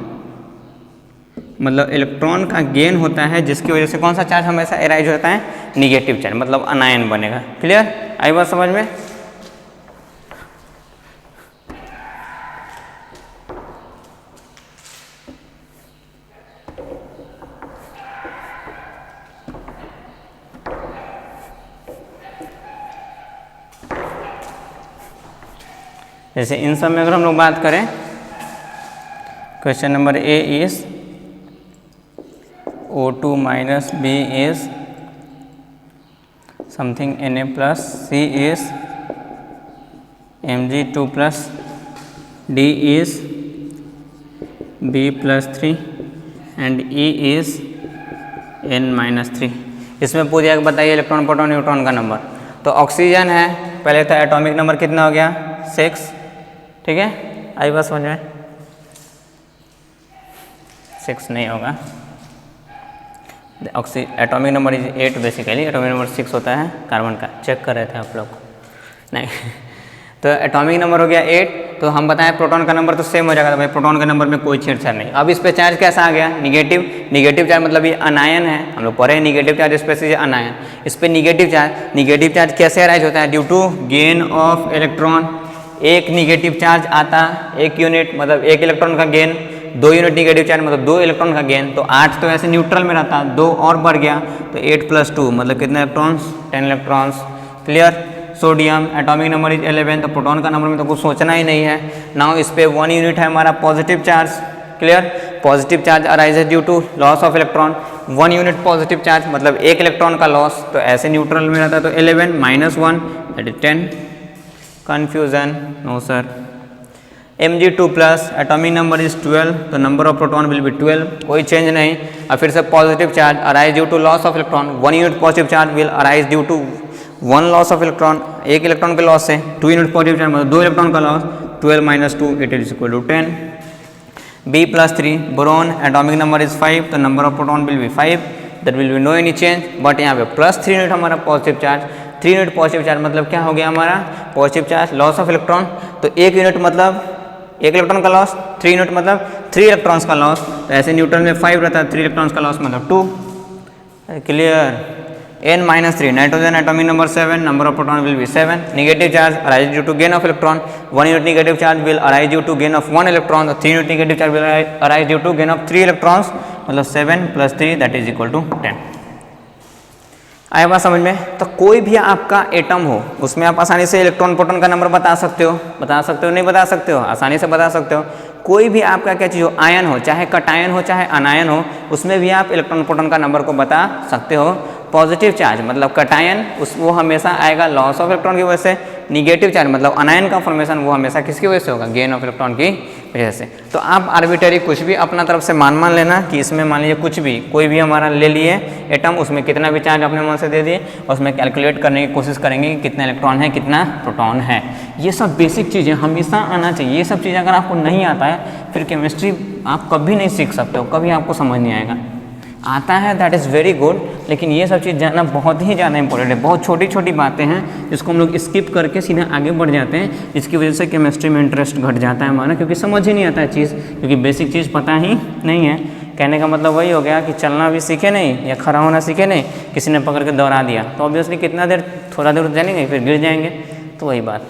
मतलब इलेक्ट्रॉन का गेन होता है, जिसकी वजह से कौन सा चार्ज हमेशा अराइज होता है? निगेटिव चार्ज, मतलब अनायन बनेगा। क्लियर? आई बात समझ में? जैसे इन सब में अगर हम लोग बात करें, question number A is O2 minus B is something Na plus, C is Mg2 plus, D is B plus 3 and E is N minus 3। इसमें पूछा कि बताइए इलेक्ट्रॉन प्रोटॉन न्यूट्रॉन का नंबर। तो ऑक्सीजन है, पहले तो एटॉमिक नंबर कितना हो गया? 6। ठीक है, आई बात समझ में? 6 नहीं होगा, atomic number is 8 basically. Atomic number 6 होता है कार्बन का, चेक कर रहे थे आप लोग नहीं तो एटॉमिक नंबर हो गया 8। तो हम बताएं प्रोटॉन का नंबर तो सेम हो जाएगा, तो भाई प्रोटॉन के नंबर में कोई छेड़छाड़ नहीं। अब इस पे चार्ज कैसा आ गया? निगेटिव चार्ज, मतलब ये अनायन है। हम लोग पढ़े निगेटिव चार्ज स्पेसिस अनायन। इस पे निगेटिव चार्ज कैसे अराइज होता है? Due to gain of electron. एक निगेटिव चार्ज आता, एक यूनिट मतलब एक इलेक्ट्रॉन का गेन, 2 यूनिट निगेटिव चार्ज मतलब 2 इलेक्ट्रॉन का गेन। तो 8 तो ऐसे न्यूट्रल में रहता, 2 और बढ़ गया, तो 8 + 2 मतलब कितने electrons? 10 electrons. Clear? Sodium atomic number is 11, तो प्रोटॉन का नंबर में तो कुछ सोचना ही नहीं है। नाउ इस पे 1 यूनिट है हमारा positive charge. Clear? Positive charge arises due to loss of electron. 1 unit positive charge मतलब एक इलेक्ट्रॉन का लॉस, तो ऐसे न्यूट्रल में रहता, तो 11 - 1 that is 10। Confusion? No sir. Mg2 plus atomic number is 12, तो number of proton will be 12, कोई चेंज नहीं। और फिर से positive charge arise due to loss of electron. 1 unit positive charge will arise due to 1 loss of electron, एक electron के loss से। 2 unit positive charge मतलब 2 इलेक्ट्रॉन का loss, 12 - 2 it is equal to 10। B + 3 boron atomic number is 5, तो number of proton will be 5, that will be no any change. But यहाँ पे +3 unit हमारा positive charge, 3 unit positive charge मतलब क्या हो गया हमारा? Positive charge loss of electron, तो 1 यूनिट मतलब एक इलेक्ट्रॉन का लॉस, 3 यूनिट मतलब 3 इलेक्ट्रॉन्स का लॉस। तो ऐसे न्यूट्रन में 5 रहता है, 3 इलेक्ट्रॉन्स का लॉस मतलब 2। Clear? N - 3 nitrogen atomic number 7, number of proton will be 7। Negative charge arise due to gain of electron. 1 unit negative charge will arise due to gain of 1 electron. 3 unit negative charge will arise due to gain of 3 electrons, मतलब 7 + 3 that is equal to 10। आया बात समझ में? तो कोई भी आपका atom हो, उसमें आप आसानी से इलेक्ट्रॉन प्रोटॉन का नंबर बता सकते हो, नहीं बता सकते हो? आसानी से बता सकते हो। कोई भी आपका क्या चीज़ हो, आयन हो, चाहे कटायन हो चाहे अनायन हो, उसमें भी आप इलेक्ट्रॉन प्रोटॉन का नंबर को बता सकते हो। पॉजिटिव चार्ज मतलब कटायन, वो हमेशा आएगा लॉस ऑफ इलेक्ट्रॉन की वजह से। निगेटिव चार्ज मतलब अनायन का फॉर्मेशन, वो हमेशा किसकी वजह से होगा? गेन ऑफ इलेक्ट्रॉन की वजह से। तो आप आर्बिटरी कुछ भी अपना तरफ से मान लेना कि इसमें मान लीजिए कुछ भी कोई भी हमारा ले लिए एटम, उसमें कितना भी चार्ज अपने मन से दे दिए और उसमें कैलकुलेट करने की कोशिश करेंगे कि कितना इलेक्ट्रॉन है कितना प्रोटॉन है। ये सब बेसिक चीज़ें हमेशा आना चाहिए। ये सब चीज़ें अगर आपको नहीं आता है फिर केमिस्ट्री आप कभी नहीं सीख सकते हो, कभी आपको समझ नहीं आएगा। आता है दैट इज़ वेरी गुड, लेकिन ये सब चीज़ जानना बहुत ही ज़्यादा इंपॉर्टेंट है। बहुत छोटी छोटी बातें हैं जिसको हम लोग स्किप करके सीधा आगे बढ़ जाते हैं, जिसकी वजह से केमिस्ट्री में इंटरेस्ट घट जाता है हमारा, क्योंकि समझ ही नहीं आता है चीज़, क्योंकि बेसिक चीज़ पता ही नहीं है। कहने का मतलब वही हो गया कि चलना भी सीखे नहीं या खड़ा होना सीखे नहीं, किसी ने पकड़ के दौड़ा दिया तो ऑब्वियसली कितना देर, थोड़ा देर जाएंगे फिर गिर जाएंगे। तो वही बात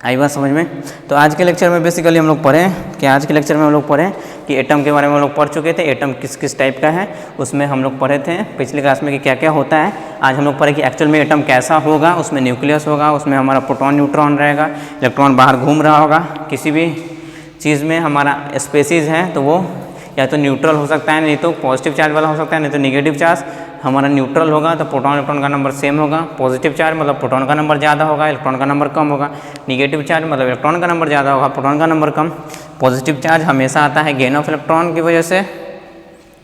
आई बात समझ में। तो आज के लेक्चर में बेसिकली हम लोग पढ़ें कि आज के लेक्चर में हम लोग पढ़ें कि एटम के बारे में हम लोग पढ़ चुके थे, एटम किस किस टाइप का है उसमें हम लोग पढ़े थे पिछली क्लास में कि क्या क्या होता है। आज हम लोग पढ़े कि एक्चुअल में एटम कैसा होगा, उसमें न्यूक्लियस होगा, उसमें हमारा प्रोटॉन न्यूट्रॉन रहेगा, इलेक्ट्रॉन बाहर घूम रहा होगा। किसी भी चीज़ में हमारा स्पेसीज़ है तो वो या तो न्यूट्रल हो सकता है, नहीं तो पॉजिटिव चार्ज वाला हो सकता है, नहीं तो निगेटिव चार्ज। हमारा न्यूट्रल होगा तो प्रोटॉन इलेक्ट्रॉन का नंबर सेम होगा। पॉजिटिव चार्ज मतलब प्रोटॉन का नंबर ज़्यादा होगा, इलेक्ट्रॉन का नंबर कम होगा। निगेटिव चार्ज मतलब इलेक्ट्रॉन का नंबर ज़्यादा होगा, प्रोटॉन का नंबर कम। पॉजिटिव चार्ज हमेशा आता है गेन ऑफ इलेक्ट्रॉन की वजह से,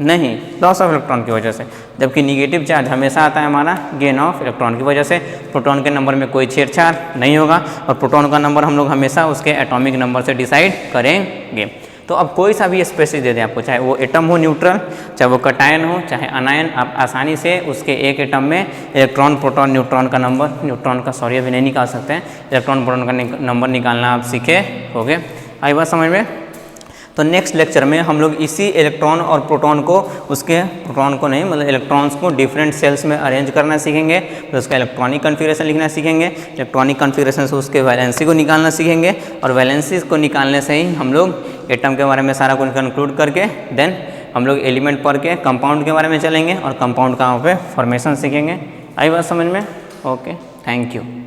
नहीं लॉस ऑफ इलेक्ट्रॉन की वजह से, जबकि निगेटिव चार्ज हमेशा आता है हमारा गेन ऑफ इलेक्ट्रॉन की वजह से। प्रोटॉन के नंबर में कोई छेड़छाड़ नहीं होगा और प्रोटॉन का नंबर हम लोग हमेशा उसके एटॉमिक नंबर से डिसाइड करेंगे। तो अब कोई सा भी स्पेसीज दे दें आपको, चाहे वो एटम हो न्यूट्रल, चाहे वो कटायन हो, चाहे अनायन, आप आसानी से उसके एक एटम में इलेक्ट्रॉन प्रोटॉन न्यूट्रॉन का नंबर, न्यूट्रॉन का सॉरी अभी नहीं निकाल सकते हैं, इलेक्ट्रॉन प्रोटॉन का नंबर निकालना आप सीखे होगे। आई बात समझ में। तो नेक्स्ट लेक्चर में हम लोग इसी इलेक्ट्रॉन और प्रोटॉन को, उसके प्रोटॉन को नहीं मतलब इलेक्ट्रॉन्स को डिफरेंट सेल्स में अरेंज करना सीखेंगे, तो उसका इलेक्ट्रॉनिक कन्फिगरेशन लिखना सीखेंगे। इलेक्ट्रॉनिक कन्फिगरेशन से उसके वैलेंसी को निकालना सीखेंगे और वैलेंसी को निकालने से ही हम लोग एटम के बारे में सारा कुछ कंक्लूड करके देन हम लोग एलिमेंट पढ़ के कंपाउंड के बारे में चलेंगे और कंपाउंड का वहाँ पे फॉर्मेशन सीखेंगे। आई बात समझ में। Okay, thank you.